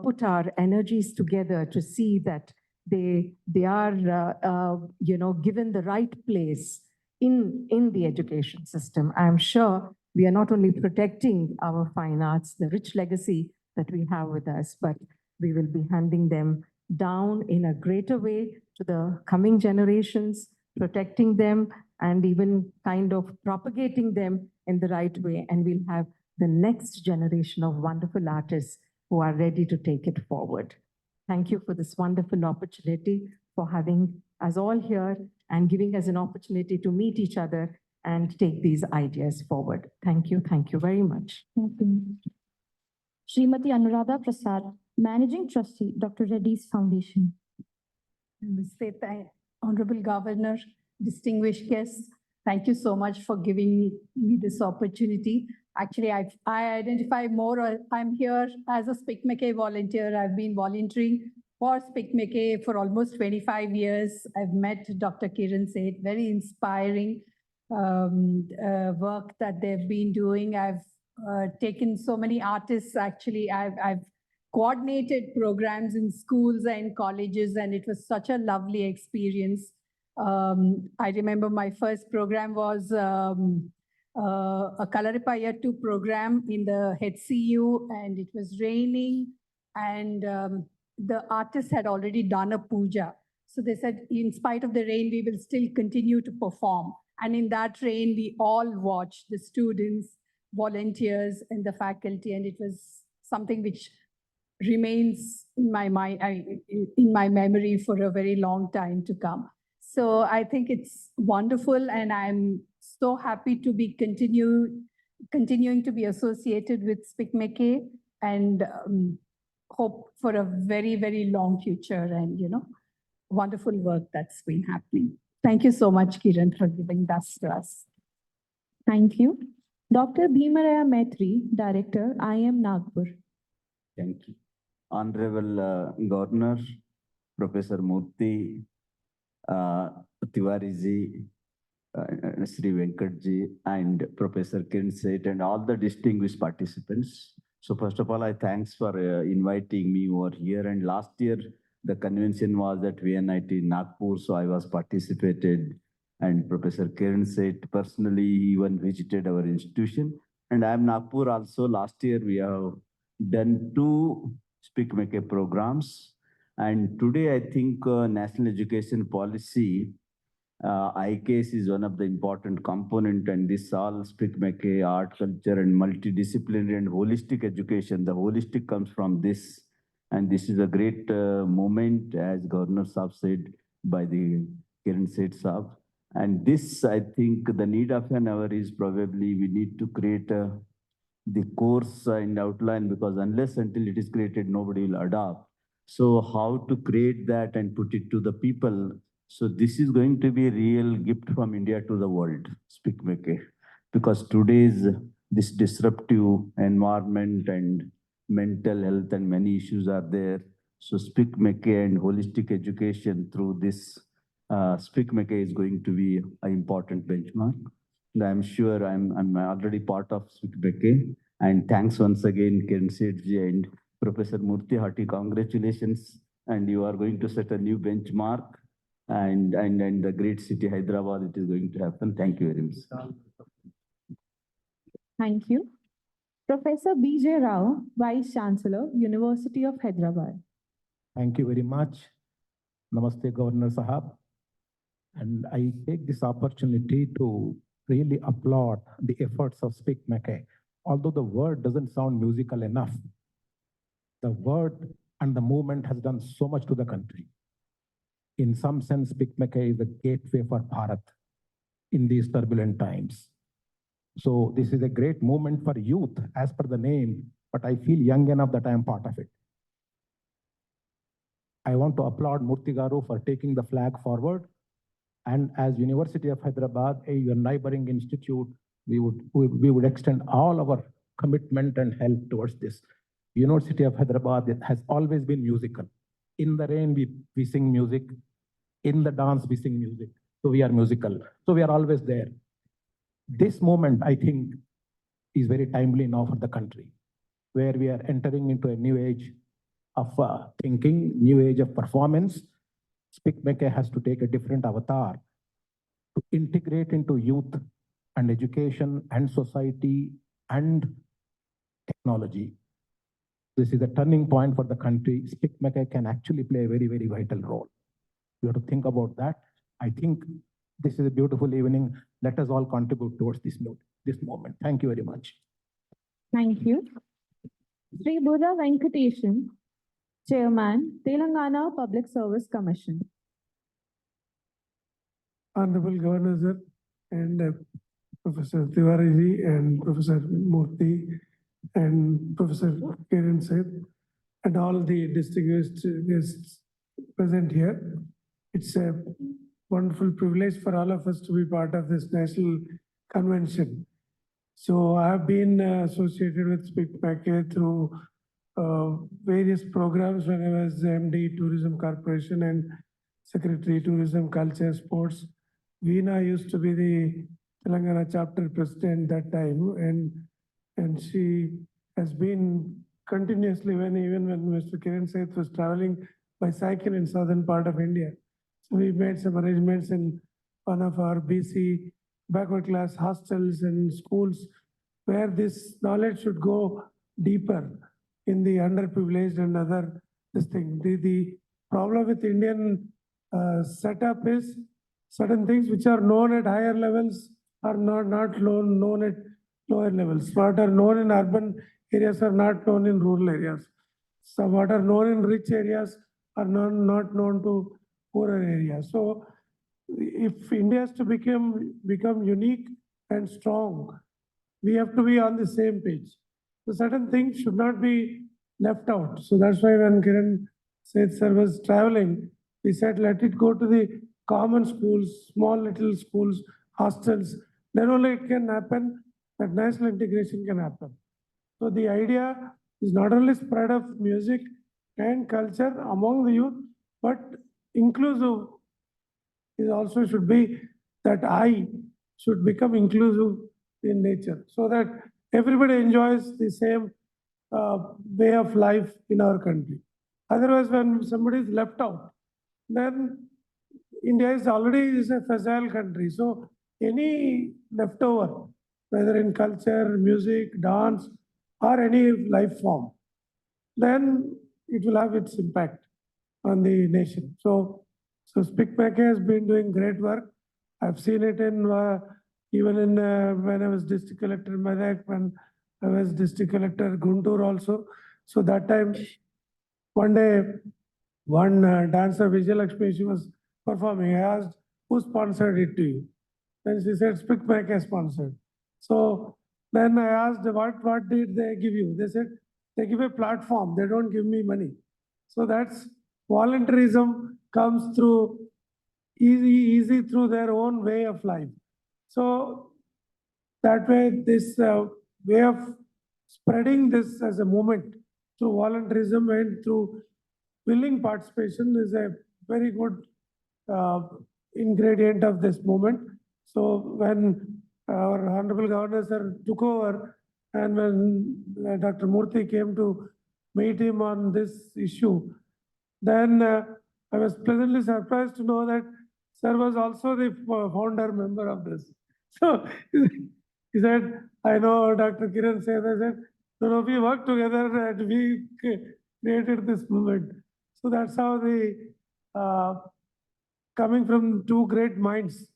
put our energies together to see that they are given the right place in the education system, I'm sure we are not only protecting our fine arts, the rich legacy that we have with us, but we will be handing them down in a greater way to the coming generations, protecting them and even kind of propagating them in the right way. And we'll have the next generation of wonderful artists who are ready to take it forward. Thank you for this wonderful opportunity, for having us all here and giving us an opportunity to meet each other and take these ideas forward. Thank you very much. Thank you. Srimati Anuradha Prasad, Managing Trustee, Dr. Reddy's Foundation. Namaste, Honorable Governor, distinguished guests, thank you so much for giving me this opportunity. Actually, I identify more, I'm here as a SPIC MACAY volunteer. I've been volunteering for SPIC MACAY for almost 25 years. I've met Dr. Kiran Seth, very inspiring work that they've been doing. I've taken so many artists, actually. I've coordinated programs in schools and colleges, and it was such a lovely experience. I remember my first program was a Kalarippa Year 2 program in the HCU, and it was raining, and the artists had already done a puja. So they said, in spite of the rain, we will still continue to perform. And in that rain, we all watched, the students, volunteers, and the faculty, and it was something which remains in my mind, in my memory for a very long time to come. So I think it's wonderful, and I'm so happy to be continuing to be associated with SPIC MACAY, and hope for a very, very long future, and wonderful work that's been happening. Thank you so much, Kiran, for giving that to us. Thank you. Dr. Bhimaraya Maitri, Director, IIM Nagpur. Thank you. Honorable Governor, Professor Murthy, Tiwari ji, Sri Venkat ji, and Professor Kiran Seth, and all the distinguished participants. So first of all, I thanks for inviting me over here. And last year, the convention was at VNIT Nagpur, so I was participated. And Professor Kiran Seth personally even visited our institution. And I am Nagpur also. Last year, we have done 2 SPIC MACAY programs. And today, I think National Education Policy, ICAS is one of the important component, and this all SPIC MACAY, art, culture, and multidisciplinary and holistic education. The holistic comes from this. And this is a great moment, as Governor Saab said, by the Kiran Seth Saab. And this, I think, the need of an hour is probably we need to create the course and outline, because unless until it is created, nobody will adopt. So how to create that and put it to the people? So this is going to be a real gift from India to the world, SPIC MACAY, because today's this disruptive environment and mental health and many issues are there. So SPIC MACAY and holistic education through this SPIC MACAY is going to be an important benchmark. And I'm sure I'm already part of SPIC MACAY. And thanks once again, Kiran Seth ji and Professor Murthy, hearty congratulations. And you are going to set a new benchmark. And the great city, Hyderabad, it is going to happen. Thank you very much. Thank you. Professor B.J. Rao, Vice Chancellor, University of Hyderabad. Thank you very much. Namaste, Governor Sahab. And I take this opportunity to really applaud the efforts of SPIC MACAY. Although the word doesn't sound musical enough, the word and the movement has done so much to the country. In some sense, SPIC MACAY is a gateway for Bharat in these turbulent times. So this is a great movement for youth, as per the name, but I feel young enough that I am part of it. I want to applaud Murthy Garu for taking the flag forward. And as University of Hyderabad, your neighboring institute, we would extend all our commitment and help towards this. University of Hyderabad has always been musical. In the rain, we sing music. In the dance, we sing music. So we are musical. So we are always there. This moment, I think, is very timely now for the country, where we are entering into a new age of thinking, new age of performance. SPIC MACAY has to take a different avatar to integrate into youth and education and society and technology. This is a turning point for the country. SPIC MACAY can actually play a very, very vital role. We have to think about that. I think this is a beautiful evening. Let us all contribute towards this moment. Thank you very much. Thank you. Sri Buddha Venkateshan, Chairman, Telangana Public Service Commission. Honorable Governor sir, and Professor Tiwari ji, and Professor Murthy, and Professor Kiran Seth, and all the distinguished guests present here. It's a wonderful privilege for all of us to be part of this national convention. So I have been associated with SPIC MACAY through various programs when I was MD Tourism Corporation and Secretary Tourism, Culture, Sports. Veena used to be the Telangana chapter president that time, and she has been continuously, even when Mr. Kiran Seth was traveling by cycle in southern part of India. So we made some arrangements in one of our BC backward class hostels and schools where this knowledge should go deeper in the underprivileged and other this thing. The problem with Indian setup is certain things which are known at higher levels are not known at lower levels. What are known in urban areas are not known in rural areas. So what are known in rich areas are not known to poorer areas. So if India has to become unique and strong, we have to be on the same page. So certain things should not be left out. So that's why when Kiran said sir was traveling, we said let it go to the common schools, small little schools, hostels. Then only it can happen, that national integration can happen. So the idea is not only spread of music and culture among the youth, but inclusive is also should be that I should become inclusive in nature so that everybody enjoys the same way of life in our country. Otherwise, when somebody is left out, then India is already a fragile country. So any leftover, whether in culture, music, dance, or any life form, then it will have its impact on the nation. So SPIC MACAY has been doing great work. I've seen it in even in when I was district collector in Medak, when I was district collector Guntur also. So that time, one day, one dancer, Vijayalakshmi, she was performing. I asked, who sponsored it to you? Then she said, SPIC MACAY sponsored. So then I asked, what did they give you? They said, they give a platform. They don't give me money. So that's volunteerism comes through easy through their own way of life. So that way, this way of spreading this as a movement through volunteerism and through willing participation is a very good ingredient of this movement. So when our Honorable Governor sir took over and when Dr. Murthy came to meet him on this issue, then I was pleasantly surprised to know that sir was also the founder member of this. So he said, I know Dr. Kiran said, I said, no, we worked together and we created this movement. So that's how the coming from two great minds,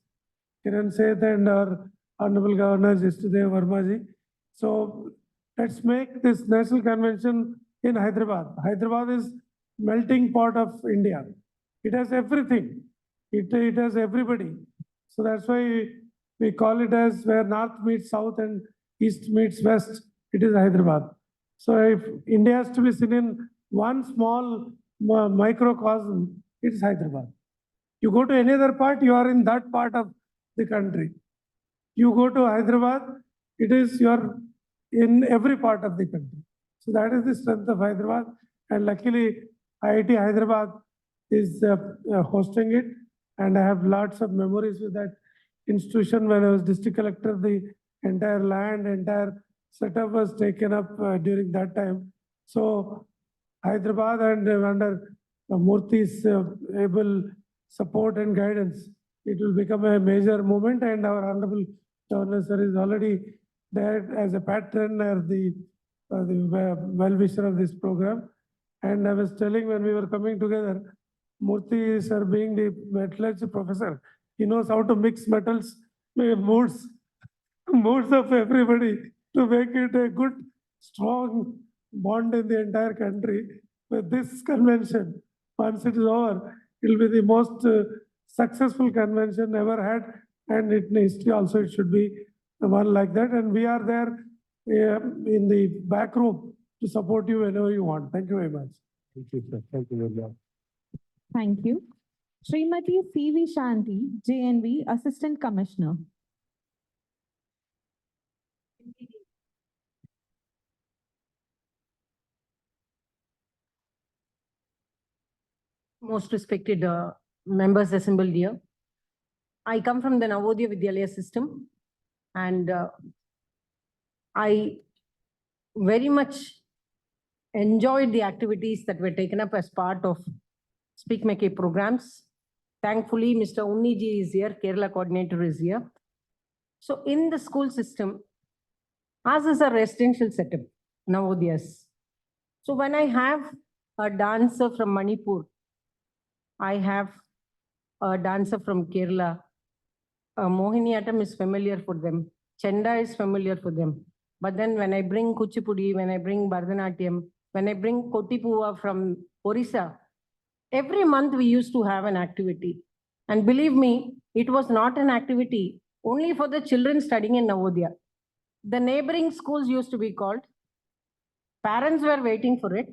Kiran Seth and our Honorable Governor Jistudev Vermaji. So let's make this national convention in Hyderabad. Hyderabad is melting pot of India. It has everything. It has everybody. So that's why we call it as where north meets south and east meets west. It is Hyderabad. So if India has to be seen in one small microcosm, it is Hyderabad. You go to any other part, you are in that part of the country. You go to Hyderabad, it is you're in every part of the country. So that is the strength of Hyderabad. And luckily, IIT Hyderabad is hosting it. And I have lots of memories with that institution. When I was district collector, the entire land, entire setup was taken up during that time. So Hyderabad and under Murthy's able support and guidance, it will become a major movement. And our Honorable Governor sir is already there as a patron or the well-wisher of this program. And I was telling when we were coming together, Murthy sir being the metallurgy professor, he knows how to mix metals, moods of everybody to make it a good, strong bond in the entire country. With this convention, once it is over, it will be the most successful convention ever had. And in history also, it should be one like that. And we are there in the back room to support you whenever you want. Thank you very much. Thank you, sir. Thank you very much. Thank you. Srimati C.V. Shanti, JNV Assistant Commissioner. Most respected members assembled here. I come from the Navodaya Vidyalaya system, and I very much enjoyed the activities that were taken up as part of SPIC MACAY programs. Thankfully, Mr. Unniji is here, Kerala coordinator is here. So in the school system, ours is a residential setup, Navodiyas. So when I have a dancer from Manipur, I have a dancer from Kerala. Mohiniyattam is familiar for them. Chenda is familiar for them. But then when I bring Kuchipudi, when I bring Bharatanatyam, when I bring Kotipuva from Orissa, every month we used to have an activity. And believe me, it was not an activity only for the children studying in Navodaya. The neighboring schools used to be called. Parents were waiting for it.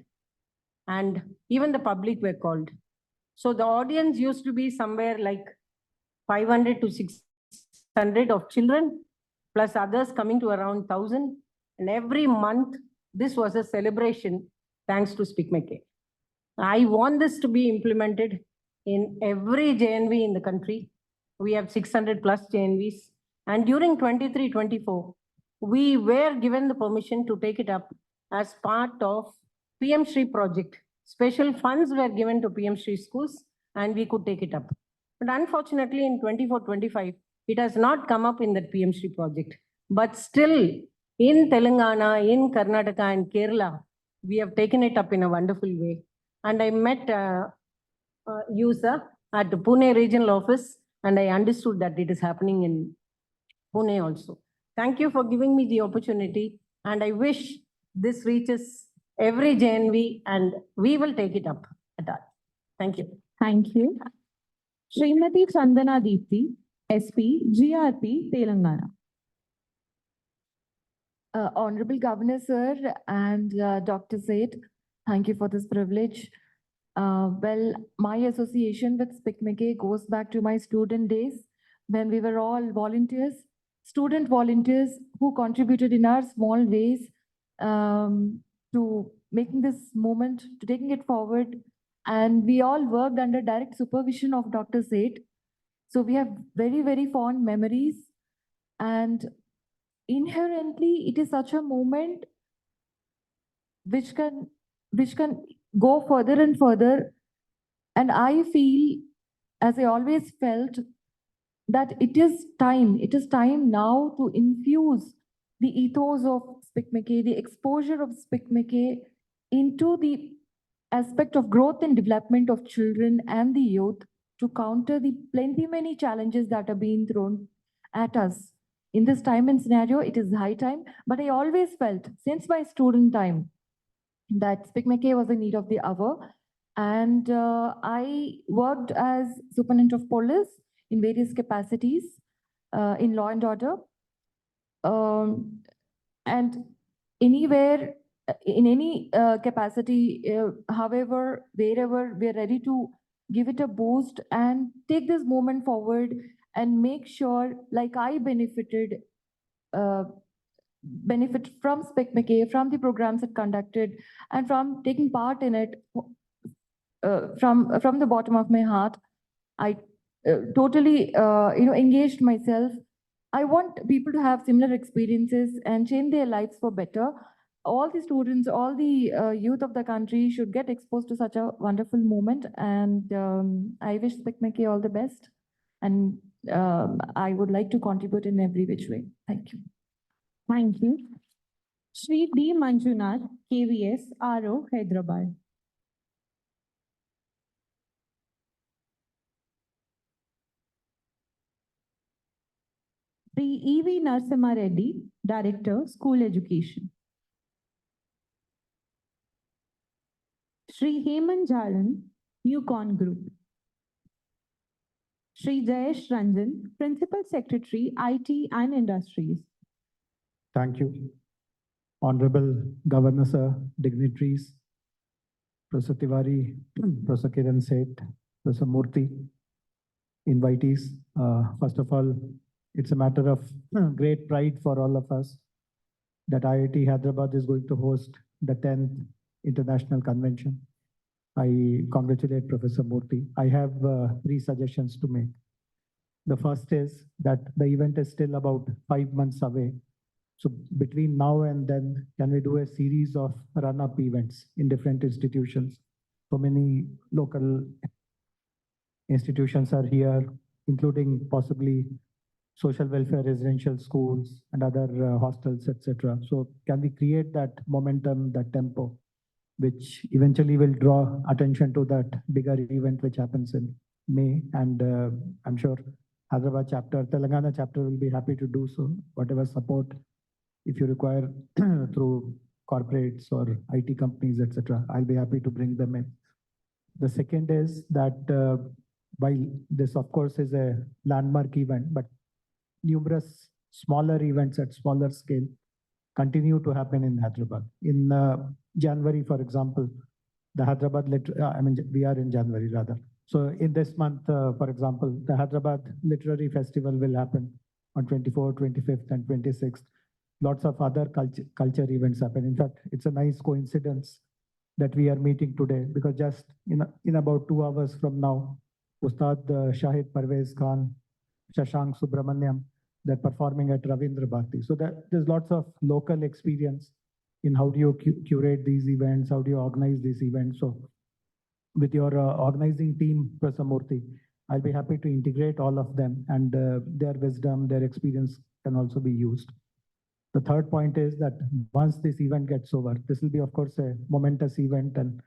And even the public were called. So the audience used to be somewhere like 500 to 600 of children, plus others coming to around 1,000. And every month, this was a celebration thanks to SPIC MACAY. I want this to be implemented in every JNV in the country. We have 600 plus JNVs. And during 23-24, we were given the permission to take it up as part of PM Shri project. Special funds were given to PM Shri schools and we could take it up. But unfortunately in 24-25, it has not come up in that PM Shri project. But still in Telangana, in Karnataka and Kerala, we have taken it up in a wonderful way. And I met you, sir, at the Pune regional office and I understood that it is happening in Pune also. Thank you for giving me the opportunity and I wish this reaches every JNV and we will take it up at that. Thank you. Thank you. Srimati Chandana Deepti, SP, GRP, Telangana. Honorable Governor, sir, and Dr. Seth, thank you for this privilege. Well, my association with SPIC MACAY goes back to my student days when we were all volunteers, student volunteers who contributed in our small ways to making this movement, to taking it forward. And we all worked under direct supervision of Dr. Seth. So we have very, very fond memories. And inherently, it is such a moment which can go further and further. And I feel, as I always felt, that it is time now to infuse the ethos of SPIC MACAY, the exposure of SPIC MACAY into the aspect of growth and development of children and the youth to counter the plenty many challenges that are being thrown at us. In this time and scenario, it is high time, but I always felt since my student time that SPIC MACAY was the need of the hour. And I worked as superintendent of police in various capacities in law and order. And anywhere, in any capacity, however, wherever, we're ready to give it a boost and take this movement forward and make sure, like I benefit from SPIC MACAY, from the programs it conducted, and from taking part in it from the bottom of my heart. I totally engaged myself. I want people to have similar experiences and change their lives for better. All the students, all the youth of the country should get exposed to such a wonderful moment. And I wish SPIC MACAY all the best. And I would like to contribute in every which way. Thank you. Thank you. Shri D. Manjunath, KVS, RO, Hyderabad. Shri E.V. Narasimha Reddy, Director, School Education. Shri Hemant Jalan, Newcon Group. Shri Jayesh Ranjan, Principal Secretary, IT and Industries. Thank you. Honorable Governor, sir, dignitaries, Professor Tiwari, Professor Kiran Seth, Professor Murthy, invitees. First of all, it's a matter of great pride for all of us that IIT Hyderabad is going to host the 10th International Convention. I congratulate Professor Murthy. I have 3 suggestions to make. The first is that the event is still about 5 months away. So between now and then, can we do a series of run-up events in different institutions? So many local institutions are here, including possibly social welfare, residential schools, and other hostels, etc. So can we create that momentum, that tempo, which eventually will draw attention to that bigger event which happens in May? And I'm sure Hyderabad chapter, Telangana chapter will be happy to do so. Whatever support, if you require through corporates or IT companies, etc., I'll be happy to bring them in. The second is that while this, of course, is a landmark event, but numerous smaller events at smaller scale continue to happen in Hyderabad. In January, for example, the Hyderabad, we are in January rather. So in this month, for example, the Hyderabad Literary Festival will happen on 24th, 25th, and 26th. Lots of other culture events happen. In fact, it's a nice coincidence that we are meeting today, because just in about 2 hours from now, Ustad Shahid Parvez Khan, Shashank Subramaniam, they're performing at Ravindra Bharati. So there's lots of local experience in how do you curate these events, how do you organize these events. So with your organizing team, Professor Murthy, I'll be happy to integrate all of them, and their wisdom, their experience can also be used. The third point is that once this event gets over, this will be, of course, a momentous event, and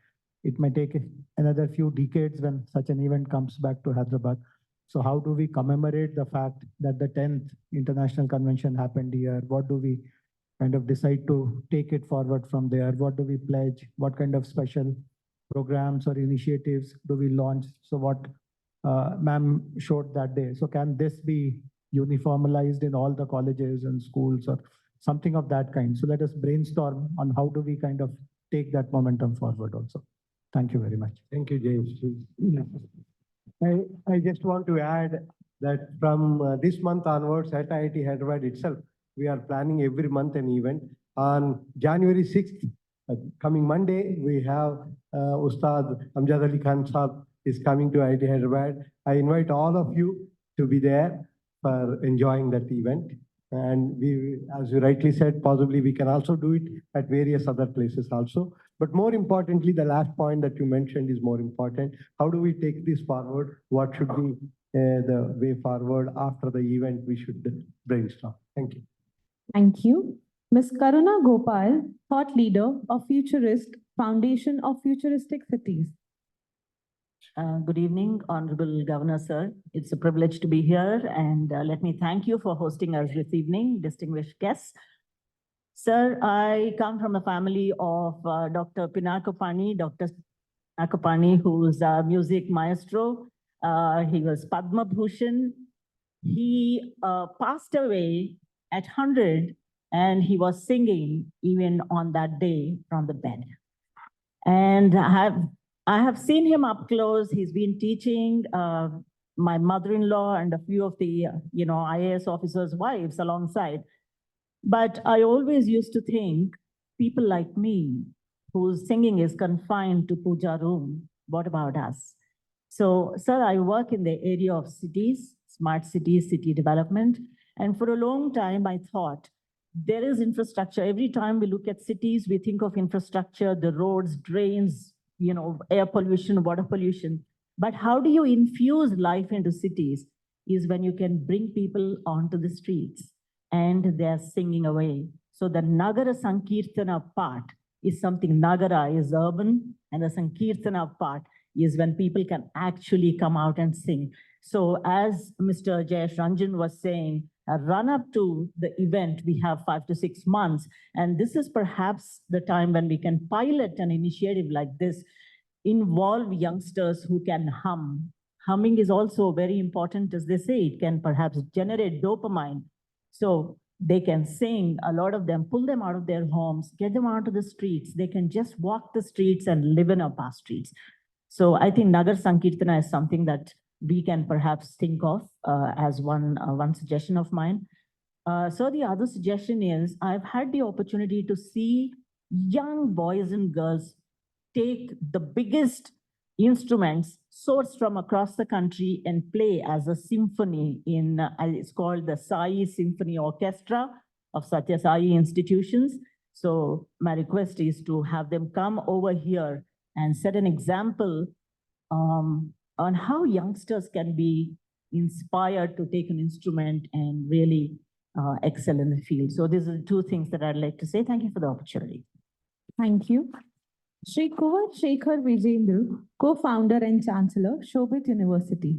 it may take another few decades when such an event comes back to Hyderabad. So how do we commemorate the fact that the 10th International Convention happened here? What do we kind of decide to take it forward from there? What do we pledge? What kind of special programs or initiatives do we launch? So what ma'am showed that day. So can this be uniformalized in all the colleges and schools or something of that kind? So let us brainstorm on how do we kind of take that momentum forward also. Thank you very much. Thank you, James. I just want to add that from this month onwards at IIT Hyderabad itself, we are planning every month an event. On January 6th, coming Monday, we have Ustad Amjad Ali Khan Saab is coming to IIT Hyderabad. I invite all of you to be there for enjoying that event. And we, as you rightly said, possibly we can also do it at various other places also. But more importantly, the last point that you mentioned is more important. How do we take this forward? What should be the way forward after the event? We should brainstorm. Thank you. Thank you. Ms. Karuna Gopal, thought leader of Futurist, Foundation of Futuristic Cities. Good evening, Honorable Governor, sir. It's a privilege to be here, and let me thank you for hosting us this evening, distinguished guests. Sir, I come from a family of Dr. Pinakapani, Dr. Pinakapani, who's a music maestro. He was Padma Bhushan. He passed away at 100, and he was singing even on that day from the bed. And I have seen him up close. He's been teaching my mother-in-law and a few of the IAS officers' wives alongside. But I always used to think, people like me, whose singing is confined to puja room, what about us? So, sir, I work in the area of cities, smart cities, city development. And for a long time, I thought, there is infrastructure. Every time we look at cities, we think of infrastructure, the roads, drains, air pollution, water pollution. But how do you infuse life into cities is when you can bring people onto the streets and they're singing away. So the Nagara Sankirtana part is something, Nagara is urban, and the Sankirtana part is when people can actually come out and sing. So as Mr. Jayesh Ranjan was saying, a run up to the event, we have 5 to 6 months. And this is perhaps the time when we can pilot an initiative like this, involve youngsters who can hum. Humming is also very important, as they say. It can perhaps generate dopamine. So they can sing, a lot of them, pull them out of their homes, get them onto the streets. They can just walk the streets and live in our past streets. So I think Nagar Sankirtana is something that we can perhaps think of as one suggestion of mine. So the other suggestion is, I've had the opportunity to see young boys and girls take the biggest instruments sourced from across the country and play as a symphony in, it's called the Sai Symphony Orchestra of Satya Sai institutions. So my request is to have them come over here and set an example on how youngsters can be inspired to take an instrument and really excel in the field. So these are the two things that I'd like to say. Thank you for the opportunity. Thank you. Shri Kuvar Shekhar Vijendra, co-founder and chancellor, Shobhit University.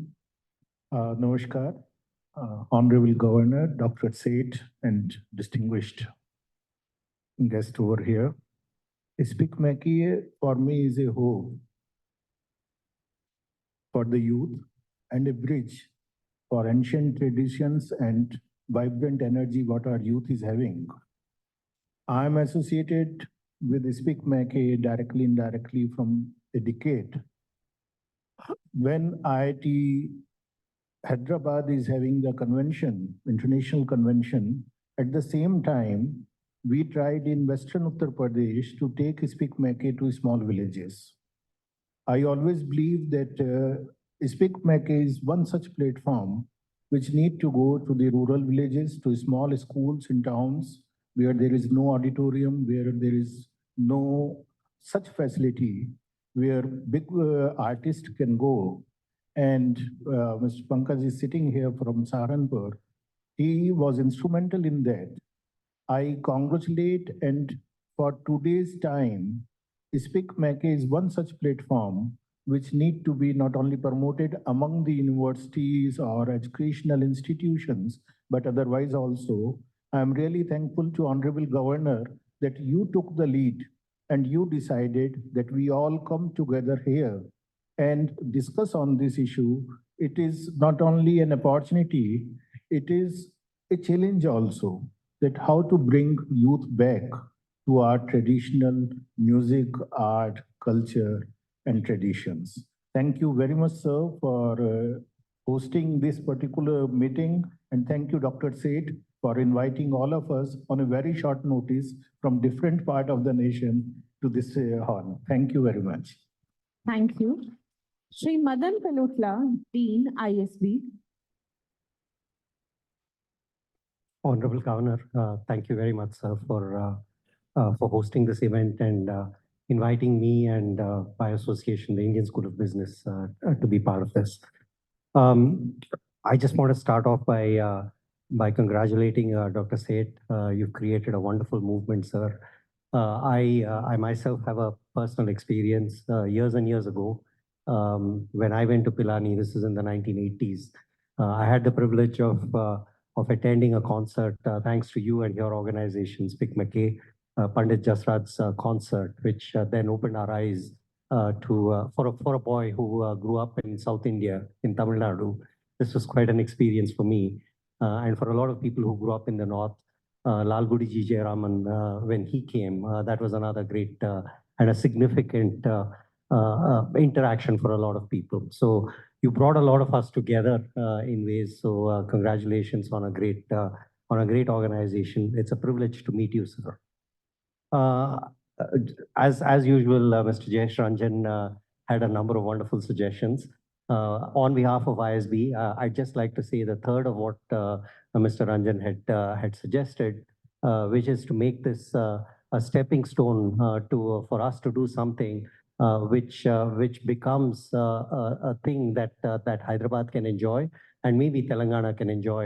Namaskar, Honorable Governor, Dr. Seth, and distinguished guest over here. SPIC MACAY for me is a hope for the youth and a bridge for ancient traditions and vibrant energy what our youth is having. I am associated with SPIC MACAY directly, indirectly from a decade. When IIT Hyderabad is having the convention, international convention, at the same time, we tried in Western Uttar Pradesh to take SPIC MACAY to small villages. I always believe that SPIC MACAY is one such platform which need to go to the rural villages, to small schools in towns where there is no auditorium, where there is no such facility, where big artists can go. And Mr. Pankaj is sitting here from Saharanpur. He was instrumental in that. I congratulate, and for today's time, SPIC MACAY is one such platform which need to be not only promoted among the universities or educational institutions, but otherwise also. I'm really thankful to Honorable Governor that you took the lead and you decided that we all come together here and discuss on this issue. It is not only an opportunity, it is a challenge also, that how to bring youth back to our traditional music, art, culture, and traditions. Thank you very much, sir, for hosting this particular meeting. And thank you, Dr. Seth, for inviting all of us on a very short notice from different part of the nation to this hall. Thank you very much. Thank you. Shri Madan Palotla, Dean, ISB. Honorable Governor, thank you very much, sir, for hosting this event and inviting me and by association, the Indian School of Business, to be part of this. I just want to start off by congratulating Dr. Seth. You've created a wonderful movement, sir. I myself have a personal experience years and years ago. When I went to Pilani, this is in the 1980s, I had the privilege of attending a concert, thanks to you and your organization, SPIC MACAY, Pandit Jasraj's concert, which then opened our eyes for a boy who grew up in South India, in Tamil Nadu. This was quite an experience for me. And for a lot of people who grew up in the North, Lal Gudi Ji Jayaraman, when he came, that was another great and a significant interaction for a lot of people. So you brought a lot of us together in ways. So congratulations on a great organization. It's a privilege to meet you, sir. As usual, Mr. Jayesh Ranjan had a number of wonderful suggestions. On behalf of ISB, I'd just like to say the third of what Mr. Ranjan had suggested, which is to make this a stepping stone for us to do something which becomes a thing that Hyderabad can enjoy and maybe Telangana can enjoy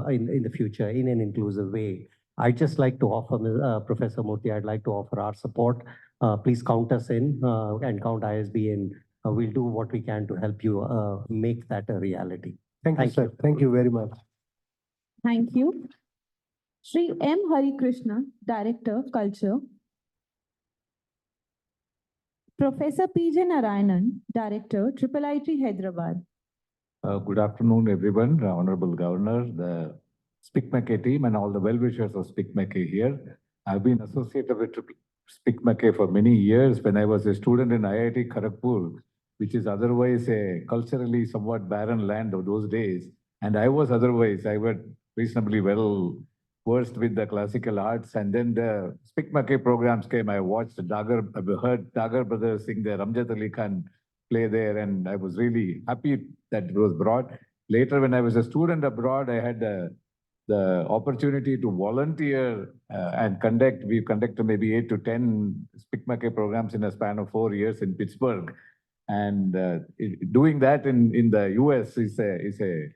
in the future in an inclusive way. I'd just like to offer, Professor Murthy, I'd like to offer our support. Please count us in and count ISB in. We'll do what we can to help you make that a reality. Thank you, sir. Thank you very much. Thank you. Shri M. Hari Krishna, Director, Culture. Professor P.J. Narayanan, Director, IIIT Hyderabad. Good afternoon, everyone. Honorable Governor, the SPIC MACAY team, and all the well-wishers of SPIC MACAY here. I've been associated with SPIC MACAY for many years when I was a student in IIT Kharagpur, which is otherwise a culturally somewhat barren land of those days. And I was reasonably well versed with the classical arts. And then the SPIC MACAY programs came. I watched I heard Dagar brothers sing the Ramjat Ali Khan play there, and I was really happy that it was brought. Later, when I was a student abroad, I had the opportunity to volunteer and conduct. We conducted maybe 8 to 10 SPIC MACAY programs in a span of 4 years in Pittsburgh. And doing that in the US is a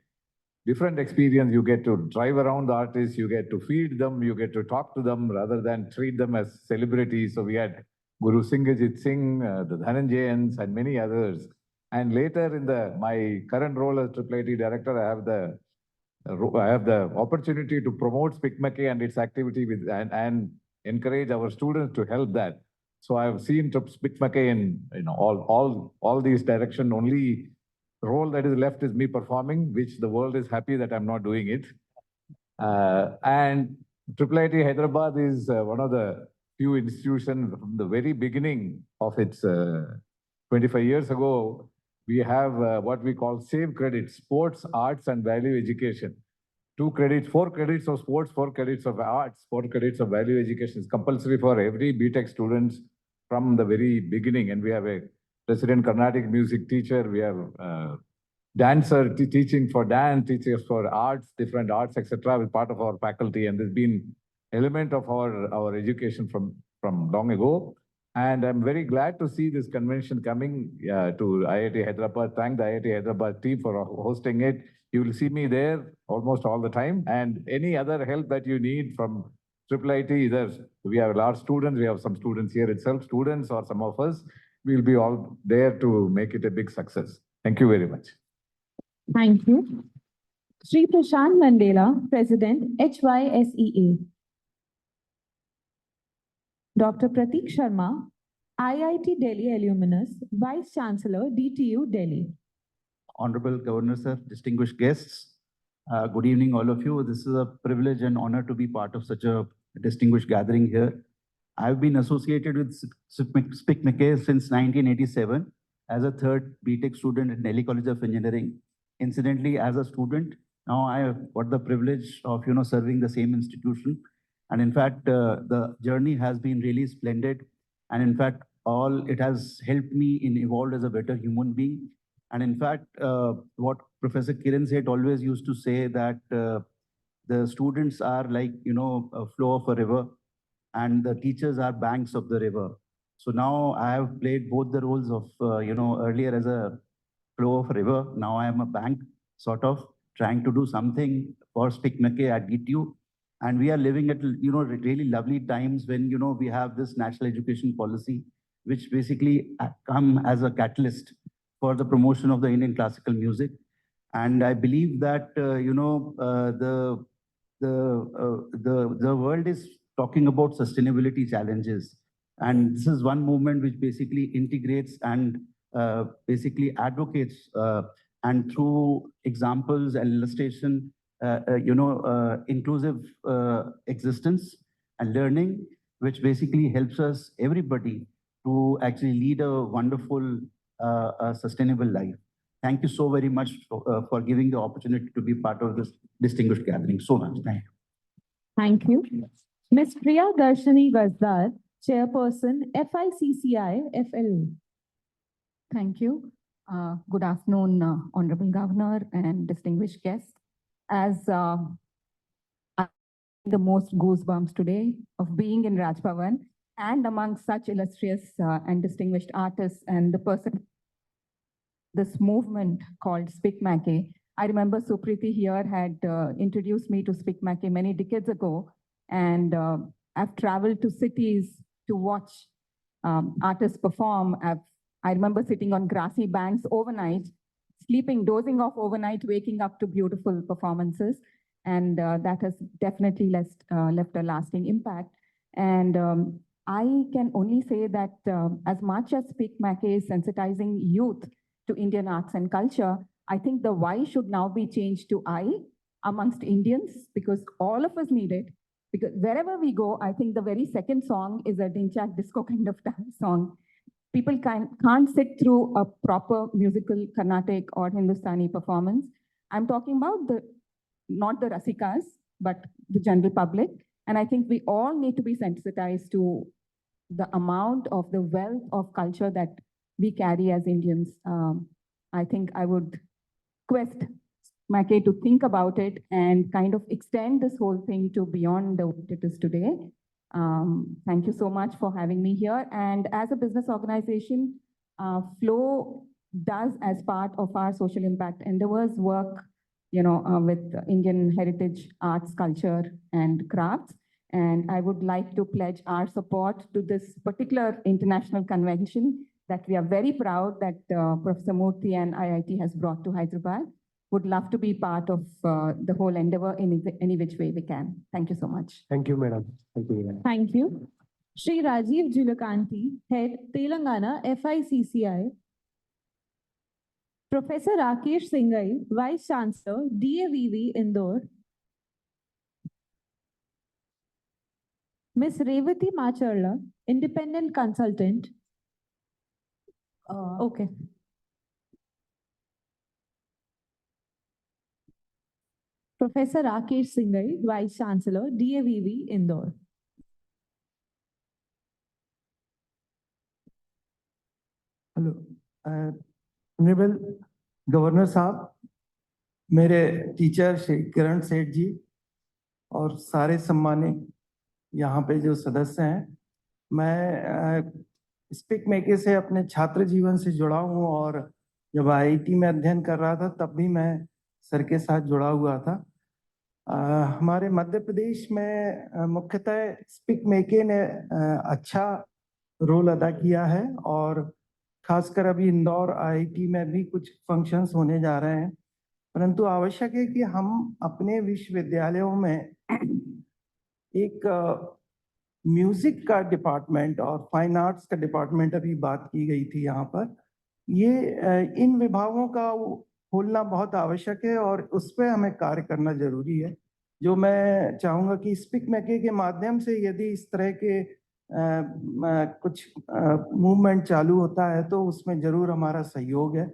different experience. You get to drive around the artists, you get to feed them, you get to talk to them rather than treat them as celebrities. So we had Guru Singhajit Singh, the Dhananjayans, and many others. And later in my current role as IIIT director, I have the opportunity to promote SPIC MACAY and its activity and encourage our students to help that. So I've seen SPIC MACAY in all these directions. Only role that is left is me performing, which the world is happy that I'm not doing it. And IIIT Hyderabad is one of the few institutions from the very beginning of its 25 years ago. We have what we call SAVE credits, sports, arts, and value education. 2 credits, 4 credits of sports, 4 credits of arts, 4 credits of value education is compulsory for every BTech students from the very beginning. And we have a resident Carnatic music teacher. We have dancer teaching for dance, teachers for arts, different arts, etc. with part of our faculty. And there's been element of our education from long ago. And I'm very glad to see this convention coming to IIT Hyderabad. Thank the IIT Hyderabad team for hosting it. You will see me there almost all the time. And any other help that you need from IIIT, either we have large students, we have some students here itself, students or some of us, we'll be all there to make it a big success. Thank you very much. Thank you. Sri Prashant Mandela, President, HYSEA. Dr. Pratik Sharma, IIT Delhi alumnus, Vice Chancellor, DTU Delhi. Honorable Governor, sir, distinguished guests, good evening, all of you. This is a privilege and honor to be part of such a distinguished gathering here. I've been associated with SPIC MACAY since 1987 as a third BTech student at Delhi College of Engineering. Incidentally, as a student, now I have got the privilege of serving the same institution. And in fact, the journey has been really splendid. And in fact, it has helped me in evolve as a better human being. And in fact, what Professor Kiran said always used to say that the students are like, a flow of a river and the teachers are banks of the river. So now I have played both the roles of, earlier as a flow of a river. Now I am a bank, sort of trying to do something for SPIC MACAY at DTU. And we are living at, really lovely times when, we have this national education policy, which basically come as a catalyst for the promotion of the Indian classical music. And I believe that, the world is talking about sustainability challenges. And this is one movement which basically integrates and basically advocates and through examples and illustration, inclusive existence and learning, which basically helps us, everybody, to actually lead a wonderful, sustainable life. Thank you so very much for giving the opportunity to be part of this distinguished gathering. So much. Thank you. Thank you. Ms. Priya Darshani Gazdar, Chairperson, FICCI FLU. Thank you. Good afternoon, Honorable Governor and distinguished guests. As I have the most goosebumps today of being in Raj Bhavan and among such illustrious and distinguished artists and the person, this movement called SPIC MACAY. I remember Supriti here had introduced me to SPIC MACAY many decades ago, and I've traveled to cities to watch artists perform. I remember sitting on grassy banks overnight, sleeping, dozing off overnight, waking up to beautiful performances. And that has definitely left a lasting impact. And I can only say that as much as SPIC MACAY is sensitizing youth to Indian arts and culture, I think the why should now be changed to I amongst Indians, because all of us need it. Because wherever we go, I think the very second song is a Dinchak disco kind of song. People can't sit through a proper musical Carnatic or Hindustani performance. I'm talking about not the Rasikas, but the general public. And I think we all need to be sensitized to the amount of the wealth of culture that we carry as Indians. I think I would request MACAY to think about it and kind of extend this whole thing to beyond what it is today. Thank you so much for having me here. And as a business organization, Flow does, as part of our social impact endeavors, work, with Indian heritage, arts, culture, and crafts. And I would like to pledge our support to this particular international convention that we are very proud that Professor Murthy and IIT has brought to Hyderabad. Would love to be part of the whole endeavor in any which way we can. Thank you so much. Thank you, madam. Thank you. Thank you. Shri Rajiv Julakanti, Head, Telangana FICCI. Professor Rakesh Singhai, Vice Chancellor, DAVV, Indore. Ms. Revati Macharla, Independent Consultant. Okay. Professor Rakesh Singhai, Vice Chancellor, DAVV, Indore. Hello honourable governor साहब, मेरे teacher Shri Kiran सेठ जी और सारे सम्मानित यहाँ पे जो सदस्य हैं, मैं स्पिक मेके से अपने छात्र जीवन से जुड़ा हूँ और जब आईआईटी में अध्ययन कर रहा था तब भी मैं सर के साथ जुड़ा हुआ था। हमारे मध्य प्रदेश में मुख्यतः स्पिक मेके ने अच्छा रोल अदा किया है और खासकर अभी इंदौर आईआईटी में भी कुछ फंक्शंस होने जा रहे हैं, परंतु आवश्यक है कि हम अपने विश्वविद्यालयों में एक म्यूजिक का डिपार्टमेंट और फाइन आर्ट्स का डिपार्टमेंट, अभी बात की गई थी यहाँ पर, ये इन विभागों का खोलना बहुत आवश्यक है और उस पर हमें कार्य करना जरूरी है। जो मैं चाहूँगा कि स्पिक मैके के माध्यम से यदि इस तरह के कुछ मूवमेंट चालू होता है तो उसमें जरूर हमारा सहयोग है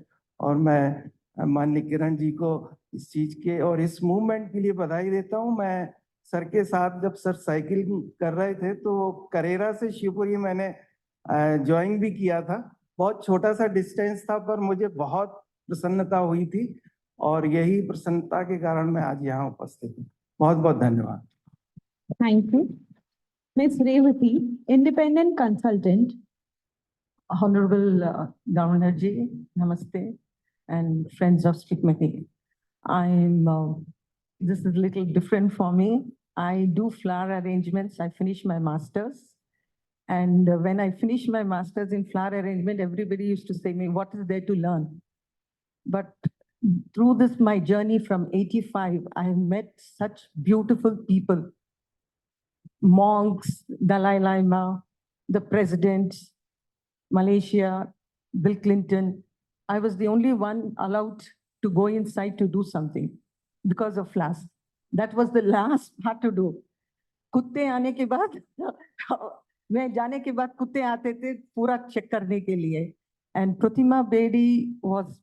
और मैं माननीय किरण जी को इस चीज़ के और इस मूवमेंट के लिए बधाई देता हूँ। मैं सर के साथ जब सर साइकिल कर रहे थे तो करेरा से शिवपुरी मैंने ज्वाइन भी किया था। बहुत छोटा सा डिस्टेंस था पर मुझे बहुत प्रसन्नता हुई थी और यही प्रसन्नता के कारण मैं आज यहाँ उपस्थित हूँ। बहुत बहुत धन्यवाद। Thank you. Ms. Revati, Independent Consultant. Honorable Governor Ji, Namaste, and friends of SPIC MACAY. This is a little different for me. I do flower arrangements. I finished my master's. And when I finished my master's in flower arrangement, everybody used to say to me, what is there to learn? But through this, my journey from 85, I have met such beautiful people. Monks, Dalai Lama, the president, Malaysia, Bill Clinton. I was the only one allowed to go inside to do something because of flowers. That was the last part to do. कुत्ते आने के बाद मैं जाने के बाद कुत्ते आते थे पूरा चेक करने के लिए. And Pratima Bedi was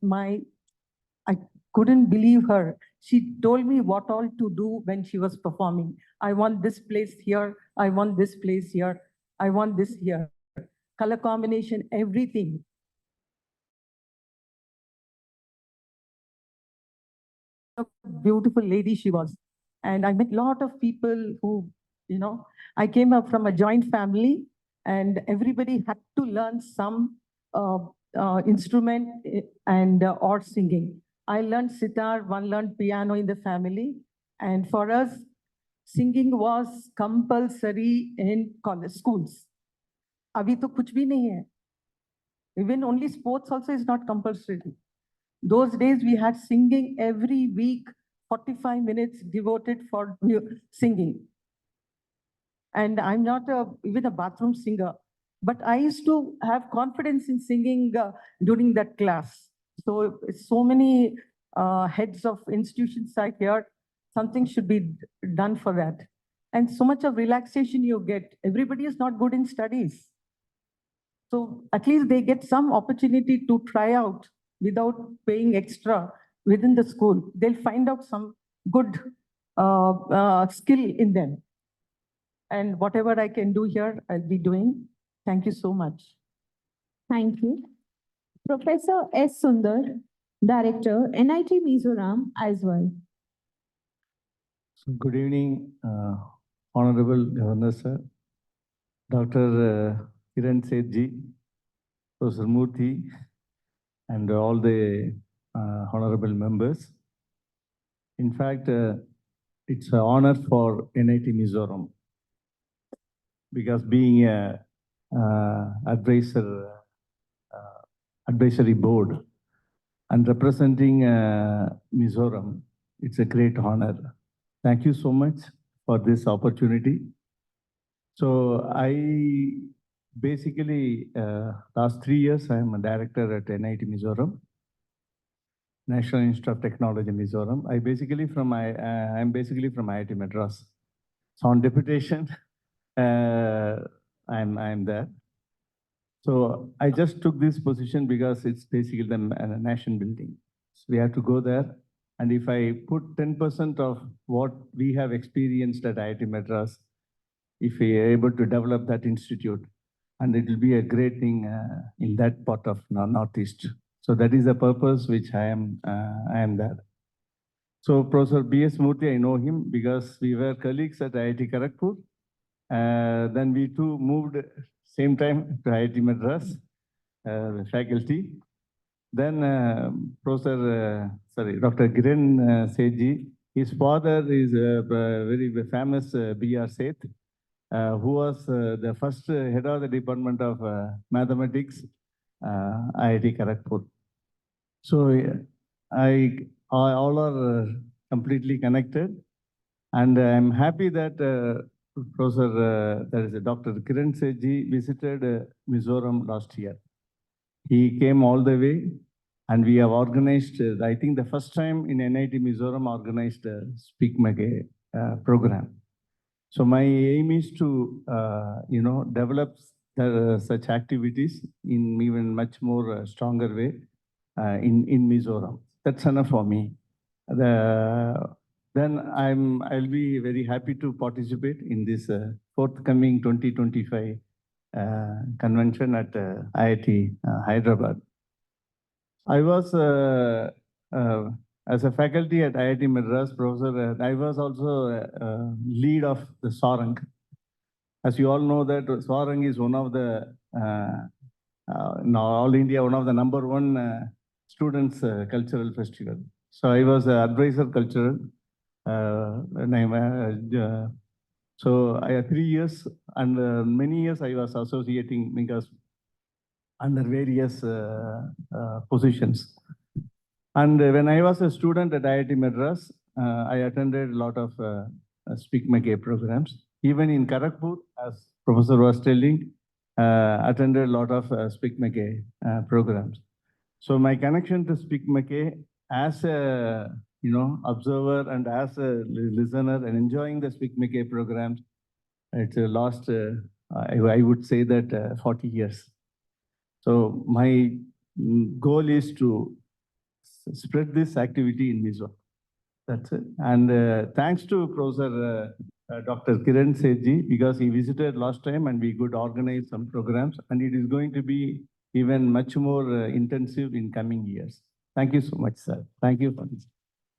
I couldn't believe her. She told me what all to do when she was performing. I want this place here. I want this place here. I want this here. Color combination, everything. A beautiful lady she was. And I met a lot of people who, I came up from a joint family and everybody had to learn some instrument and or singing. I learned sitar, one learned piano in the family. And for us, singing was compulsory in college schools. Abhi to kuch bhi nahi hai. Even only sports also is not compulsory. Those days we had singing every week, 45 minutes devoted for singing. And I'm not even a bathroom singer, but I used to have confidence in singing during that class. So many heads of institutions are here. Something should be done for that. And so much of relaxation you get. Everybody is not good in studies. So at least they get some opportunity to try out without paying extra within the school. They'll find out some good skill in them. And whatever I can do here, I'll be doing. Thank you so much. Thank you. Professor S. Sundar, Director, NIT Mizoram, as well. So good evening, Honorable Governor Sir, Dr. Kiran Seth ji, Professor Murthy, and all the honorable members. In fact, it's an honor for NIT Mizoram because being a advisory board and representing Mizoram, it's a great honor. Thank you so much for this opportunity. So I basically, last 3 years, I am a director at NIT Mizoram, National Institute of Technology Mizoram. I'm basically from IIT Madras. So on deputation, I'm there. So I just took this position because it's basically the nation building. So we have to go there. And if I put 10% of what we have experienced at IIT Madras, if we are able to develop that institute, and it will be a great thing in that part of Northeast. So that is the purpose which I am there. So Professor B.S. Murthy, I know him because we were colleagues at IIT Kharagpur. Then we too moved same time to IIT Madras faculty. Then Dr. Kiran Sethi, his father is a very famous B.R. Seth, who was the first head of the Department of Mathematics, IIT Kharagpur. So all are completely connected, and I'm happy that Dr. Kiran Sethi visited Mizoram last year. He came all the way, and we have organized, I think the first time in NIT Mizoram organized a SPIC MACAY program. So my aim is to, develop such activities in even much more stronger way in Mizoram. That's enough for me. Then I'll be very happy to participate in this forthcoming 2025 convention at IIT Hyderabad. I was as a faculty at IIT Madras, professor, I was also lead of the Sarang. As you all know that Sarang is one of the, in all India, one of the #1 students cultural festival. So I was an advisor cultural. So I had 3 years, and many years I was associating because under various positions. And when I was a student at IIT Madras, I attended a lot of SPIC MACAY programs. Even in Kharagpur, as Professor was telling, attended a lot of SPIC MACAY programs. So my connection to SPIC MACAY as a observer and as a listener and enjoying the SPIC MACAY programs, it's a last, I would say that 40 years. So my goal is to spread this activity in Mizoram. That's it. And thanks to Professor Dr. Kiran Sethi, because he visited last time and we could organize some programs, and it is going to be even much more intensive in coming years. Thank you so much, sir. Thank you for this.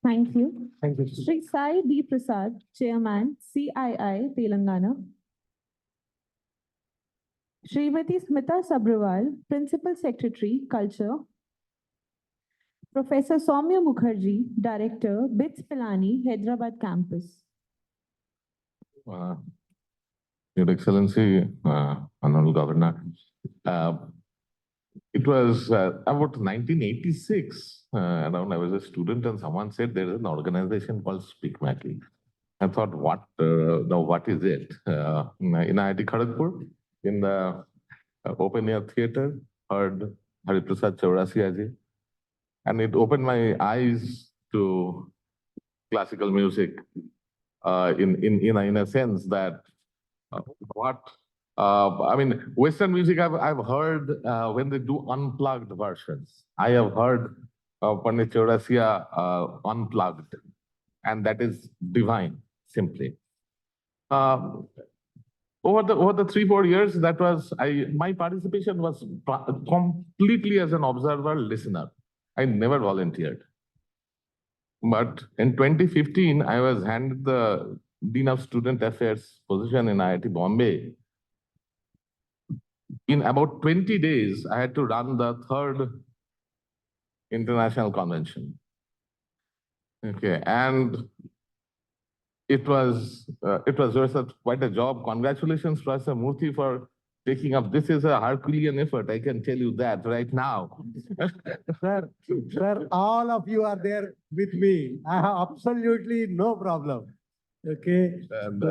Thank you. Thank you. Shri Sai B. Prasad, Chairman, CII, Telangana. Srimati Smita Sabrawal, Principal Secretary, Culture. Professor Soumya Mukherjee, Director, BITS Pilani, Hyderabad Campus. Your Excellency, Honorable Governor, it was about 1986, around I was a student, and someone said there is an organization called SPIC MACAY. I thought, what is it? In IIT Kharagpur, in the open air theater, heard Hariprasad Chaurasia, and it opened my eyes to classical music in a sense that I mean, Western music I've heard when they do unplugged versions. I have heard Pandit Chaurasia unplugged, and that is divine, simply. Over the 3-4 years, that was my participation was completely as an observer, listener. I never volunteered. But in 2015, I was handed the Dean of Student Affairs position in IIT Bombay. in about 20 days, I had to run the third international convention. Okay, and it was quite a job. Congratulations, Professor Murthy, for taking up. This is a Herculean effort, I can tell you that right now. Sir, all of you are there with me. I have absolutely no problem. Okay. And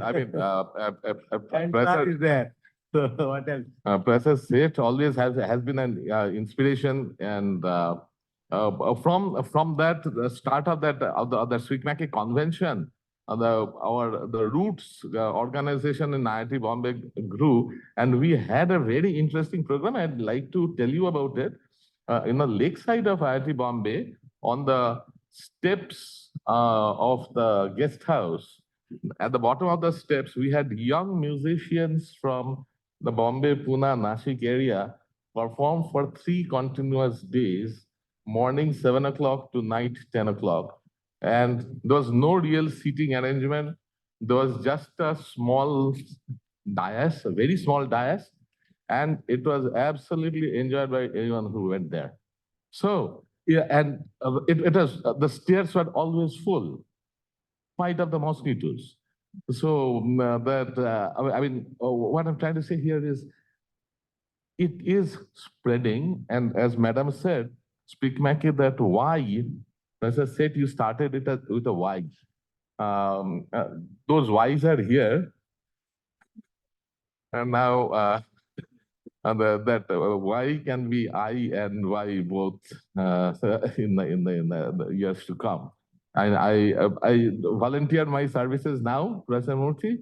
I mean, And Professor that is there. So what else? Professor Seth always has been an inspiration, and from that the start of that of the SPIC MACAY convention, the roots organization in IIT Bombay grew, and we had a very interesting program. I'd like to tell you about it. In the lakeside of IIT Bombay, on the steps of the guest house, at the bottom of the steps, we had young musicians from the Bombay, Pune, Nashik area perform for 3 continuous days, morning 7 o'clock to night 10 o'clock. And there was no real seating arrangement. There was just a small dais, a very small dais, and it was absolutely enjoyed by anyone who went there. So, yeah, and it was, the stairs were always full, fight of the mosquitoes. So I mean, what I'm trying to say here is, it is spreading, and as Madam said, SPIC MACAY, that why, as I said, you started it with a why. Those whys are here, and now that why can be I and Y both in the years to come. I volunteer my services now, Professor Murthy,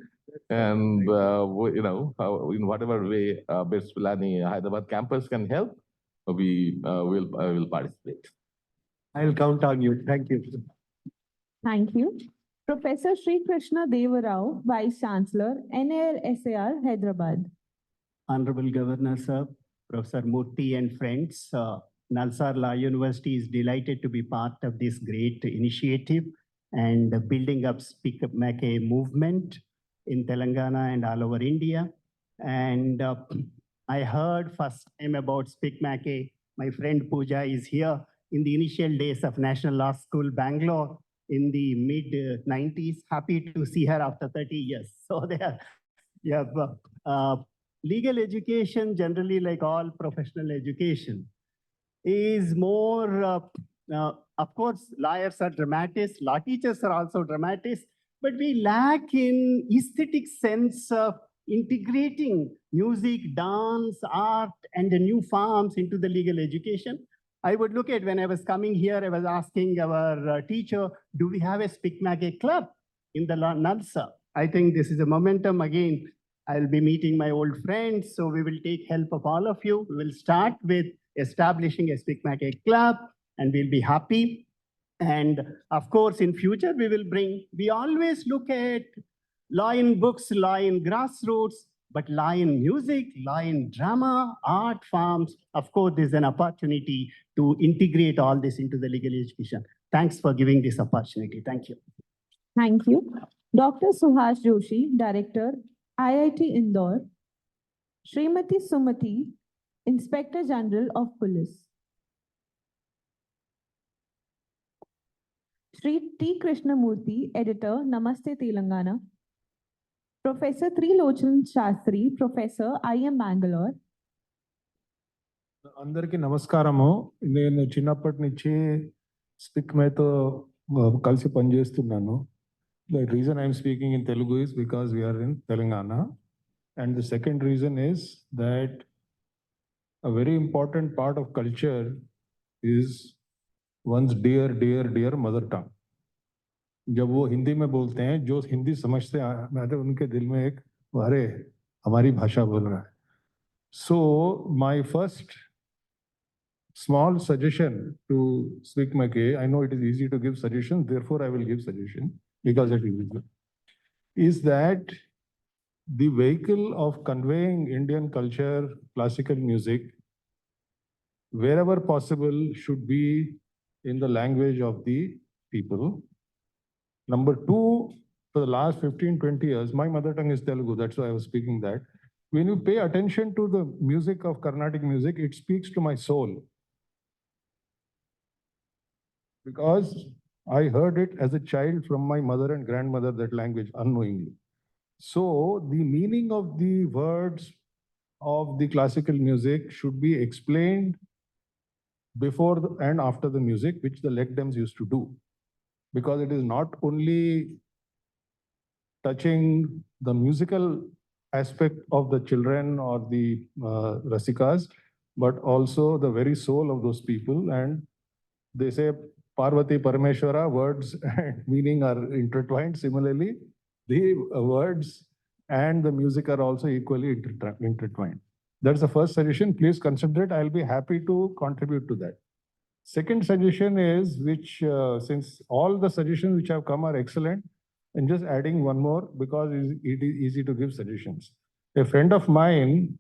and you know, in whatever way BITS Pilani Hyderabad campus can help, we will participate. I'll count on you. Thank you. Thank you. Professor Sri Krishna Devarao, Vice Chancellor, NAL SAR, Hyderabad. Honorable Governor, sir, Professor Murthy and friends, Nalsar Law University is delighted to be part of this great initiative and building up SPIC MACAY movement in Telangana and all over India. And I heard first time about SPIC MACAY. My friend Pooja is here in the initial days of National Law School, Bangalore, in the mid-90s. Happy to see her after 30 years. So there, you have legal education, generally like all professional education, is more, of course, lawyers are dramatists, law teachers are also dramatists, but we lack in aesthetic sense of integrating music, dance, art, and the new forms into the legal education. I would look at, when I was coming here, I was asking our teacher, do we have a SPIC MACAY club in the NALSA? I think this is a momentum again. I'll be meeting my old friends, so we will take help of all of you. We will start with establishing a SPIC MACAY club, and we'll be happy. And of course, in future, we will bring, we always look at law in books, law in grassroots, but law in music, law in drama, art forms. Of course, there's an opportunity to integrate all this into the legal education. Thanks for giving this opportunity. Thank you. Thank you. Dr. Suhas Joshi, Director, IIT Indore. Srimati Sumati, Inspector General of Police. Sri T. Krishnamurthy, Editor, Namaste Telangana. Professor Trilochan Shastri, Professor, IM Bangalore. అందరికీ నమస్కారము. నేను చిన్నప్పటి నుంచి spick మేతో కలిసి పనిచేస్తున్నాను. The reason I'm speaking in Telugu is because we are in Telangana. And the second reason is that a very important part of culture is one's dear, dear, dear mother tongue. जब वो हिंदी में बोलते हैं, जो हिंदी समझते हैं, उनके दिल में एक, अरे हमारी भाषा बोल रहा है. So my first small suggestion to SPIC MACAY, I know it is easy to give suggestions, therefore I will give suggestion because it is easy, is that the vehicle of conveying Indian culture, classical music, wherever possible, should be in the language of the people. Number two, for the last 15, 20 years, my mother tongue is Telugu, that's why I was speaking that. when you pay attention to the music of Carnatic music, it speaks to my soul. Because I heard it as a child from my mother and grandmother, that language, unknowingly. So the meaning of the words of the classical music should be explained before and after the music, which the legdems used to do. Because it is not only touching the musical aspect of the children or the Rasikas, but also the very soul of those people. And they say Parvati Parameshwara, words and meaning are intertwined. Similarly, the words and the music are also equally intertwined. That's the first suggestion. Please consider it. I'll be happy to contribute to that. Second suggestion is, which since all the suggestions which have come are excellent, and just adding one more because it is easy to give suggestions. A friend of mine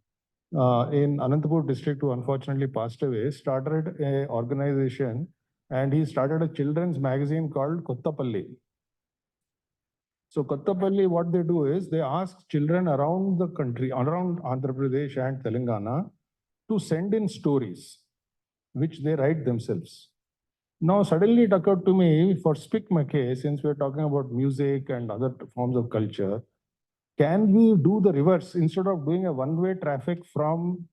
in Anantapur district, who unfortunately passed away, started an organization, and he started a children's magazine called Kottapalli. So Kottapalli, what they do is they ask children around the country, around Andhra Pradesh and Telangana, to send in stories, which they write themselves. Now, suddenly it occurred to me, for SPIC MACAY, since we're talking about music and other forms of culture, can we do the reverse? Instead of doing a one-way traffic from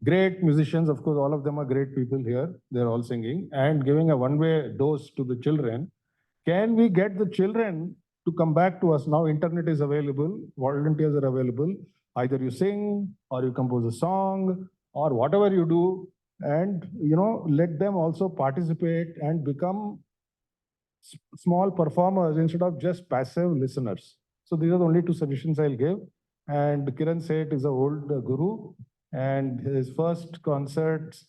great musicians, of course, all of them are great people here, they're all singing, and giving a one-way dose to the children, can we get the children to come back to us? Now internet is available, volunteers are available. Either you sing or you compose a song or whatever you do, and let them also participate and become small performers instead of just passive listeners. So these are the only two suggestions I'll give. And Kiran Seth is an old guru, and his first concerts,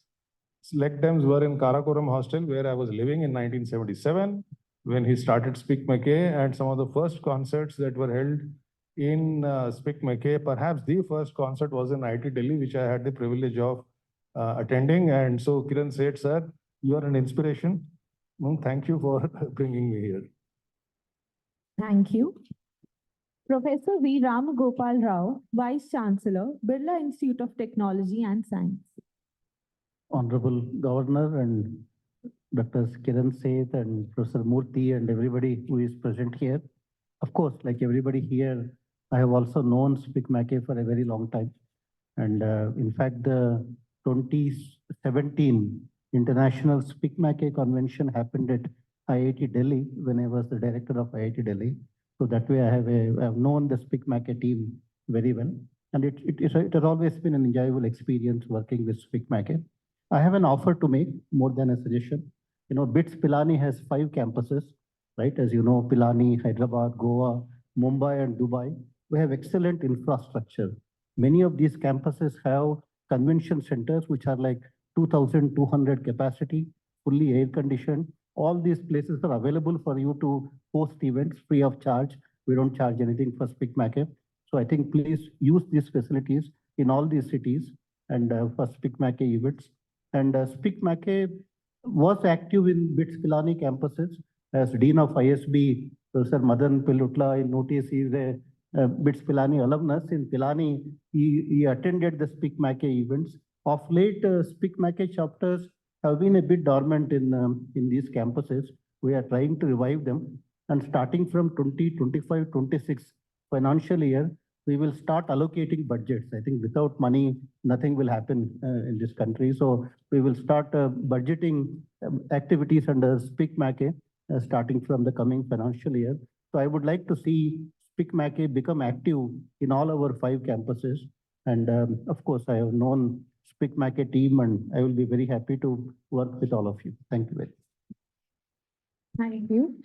legdems, were in Karakoram Hostel, where I was living in 1977, when he started SPIC MACAY. And some of the first concerts that were held in SPIC MACAY, perhaps the first concert was in IIT Delhi, which I had the privilege of attending. And so, Kiran Seth, sir, you are an inspiration. Thank you for bringing me here. Thank you. Professor V. Ramagopal Rao, Vice Chancellor, Birla Institute of Technology and Science. Honorable Governor and Dr. Kiran Seth and Professor Murthy and everybody who is present here. Of course, like everybody here, I have also known SPIC MACAY for a very long time. And in fact, the 2017 International SPIC MACAY Convention happened at IIT Delhi when I was the director of IIT Delhi. So that way I have known the SPIC MACAY team very well. And it has always been an enjoyable experience working with SPIC MACAY. I have an offer to make more than a suggestion. BITS Pilani has 5 campuses, right? As you know, Pilani, Hyderabad, Goa, Mumbai, and Dubai. We have excellent infrastructure. Many of these campuses have convention centers, which are like 2,200 capacity, fully air conditioned. All these places are available for you to host events free of charge. We don't charge anything for SPIC MACAY. So I think please use these facilities in all these cities and for SPIC MACAY events. And SPIC MACAY was active in BITS Pilani campuses. As Dean of ISB, Professor Madan Pilutla, in notice, he is a BITS Pilani alumnus. In Pilani, he attended the SPIC MACAY events. Of late, SPIC MACAY chapters have been a bit dormant in these campuses. We are trying to revive them. And starting from 2025-26 financial year, we will start allocating budgets. I think without money, nothing will happen in this country. So we will start budgeting activities under SPIC MACAY starting from the coming financial year. So I would like to see SPIC MACAY become active in all our 5 campuses. And of course, I have known SPIC MACAY team, and I will be very happy to work with all of you. Thank you very much. Thank you.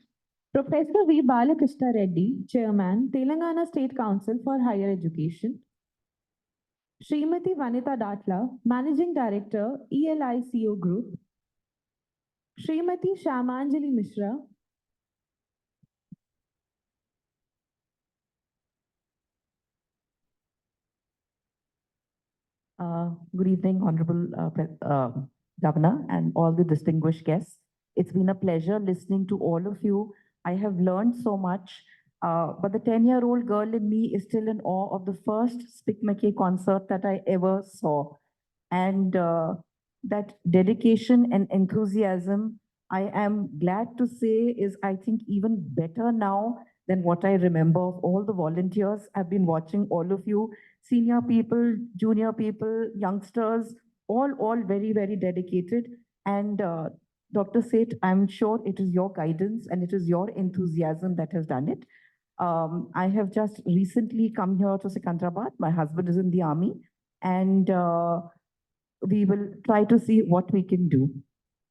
Professor V. Balakrishna Reddy, Chairman, Telangana State Council for Higher Education. Srimati Vanita Datla, Managing Director, ELICO Group. Srimati Shamanjali Mishra. Good evening, Honorable Governor and all the distinguished guests. It's been a pleasure listening to all of you. I have learned so much. But the 10-year-old girl in me is still in awe of the first SPIC MACAY concert that I ever saw. And that dedication and enthusiasm, I am glad to say, is, I think, even better now than what I remember of all the volunteers. I've been watching all of you, senior people, junior people, youngsters, all very, very dedicated. And Dr. Seth, I'm sure it is your guidance and it is your enthusiasm that has done it. I have just recently come here to Secunderabad. My husband is in the army, and we will try to see what we can do.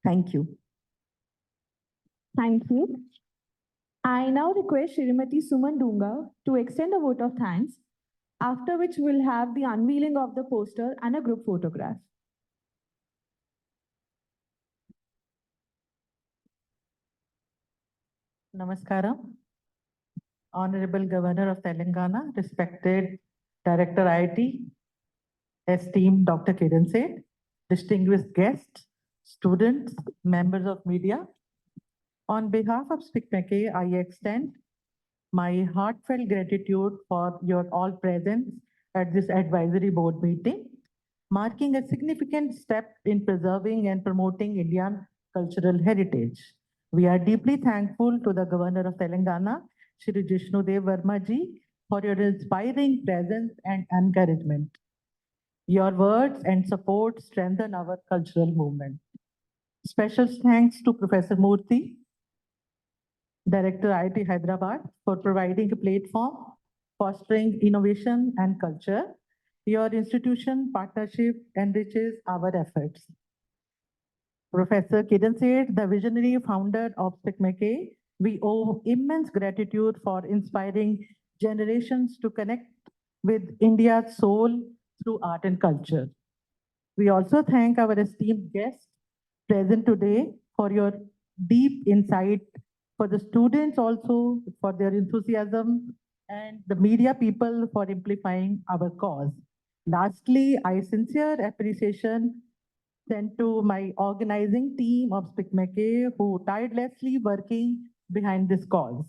Thank you. Thank you. I now request Shrimati Suman Dunga to extend a vote of thanks, after which we'll have the unveiling of the poster and a group photograph. Namaskaram. Honorable Governor of Telangana, respected Director IIT, esteemed Dr. Kiran Seth, distinguished guests, students, members of media. On behalf of SPIC MACAY, I extend my heartfelt gratitude for your all presence at this advisory board meeting, marking a significant step in preserving and promoting Indian cultural heritage. We are deeply thankful to the Governor of Telangana, Shri Jishnudev Verma ji, for your inspiring presence and encouragement. Your words and support strengthen our cultural movement. Special thanks to Professor Murthy, Director IIT Hyderabad, for providing a platform, fostering innovation and culture. Your institution partnership enriches our efforts. Professor Kiran Seth, the visionary founder of SPIC MACAY, we owe immense gratitude for inspiring generations to connect with India's soul through art and culture. We also thank our esteemed guests present today for your deep insight, for the students also for their enthusiasm, and the media people for amplifying our cause. Lastly, I sincere appreciation sent to my organizing team of SPIC MACAY who tirelessly working behind this cause.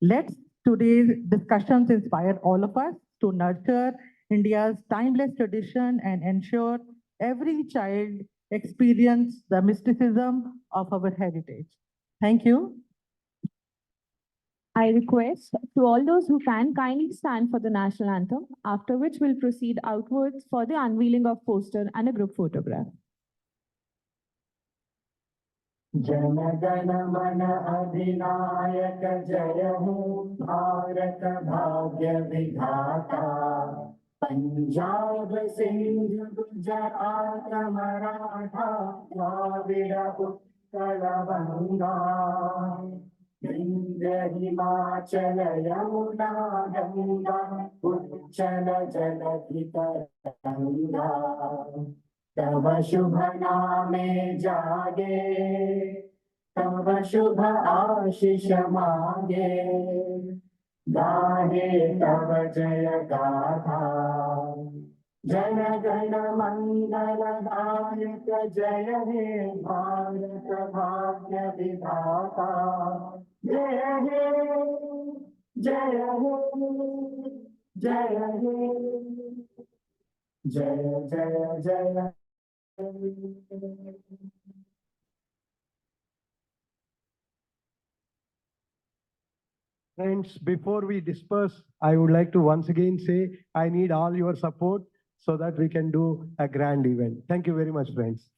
Let today's discussions inspire all of us to nurture India's timeless tradition and ensure every child experience the mysticism of our heritage. Thank you. I request to all those who can kindly stand for the national anthem, after which we'll proceed outwards for the unveiling of poster and a group photograph. Jana Gana मन अधिनायक जय हो भारत भाग्य विधाता पंजाब सिंध गुजरात मराठा द्राविड़ उत्कल बंगा हिमाचल यमुना गंगा उच्चल जलधि तरंगा तब शुभ नामे जागे तब शुभ आशीष मांगे गाहे तब जय गाथा जन गण मंगल दायक जय हे भारत भाग्य विधाता जय हे जय हे जय हे जय जय जय Friends, before we disperse, I would like to once again say I need all your support so that we can do a grand event. Thank you very much, friends.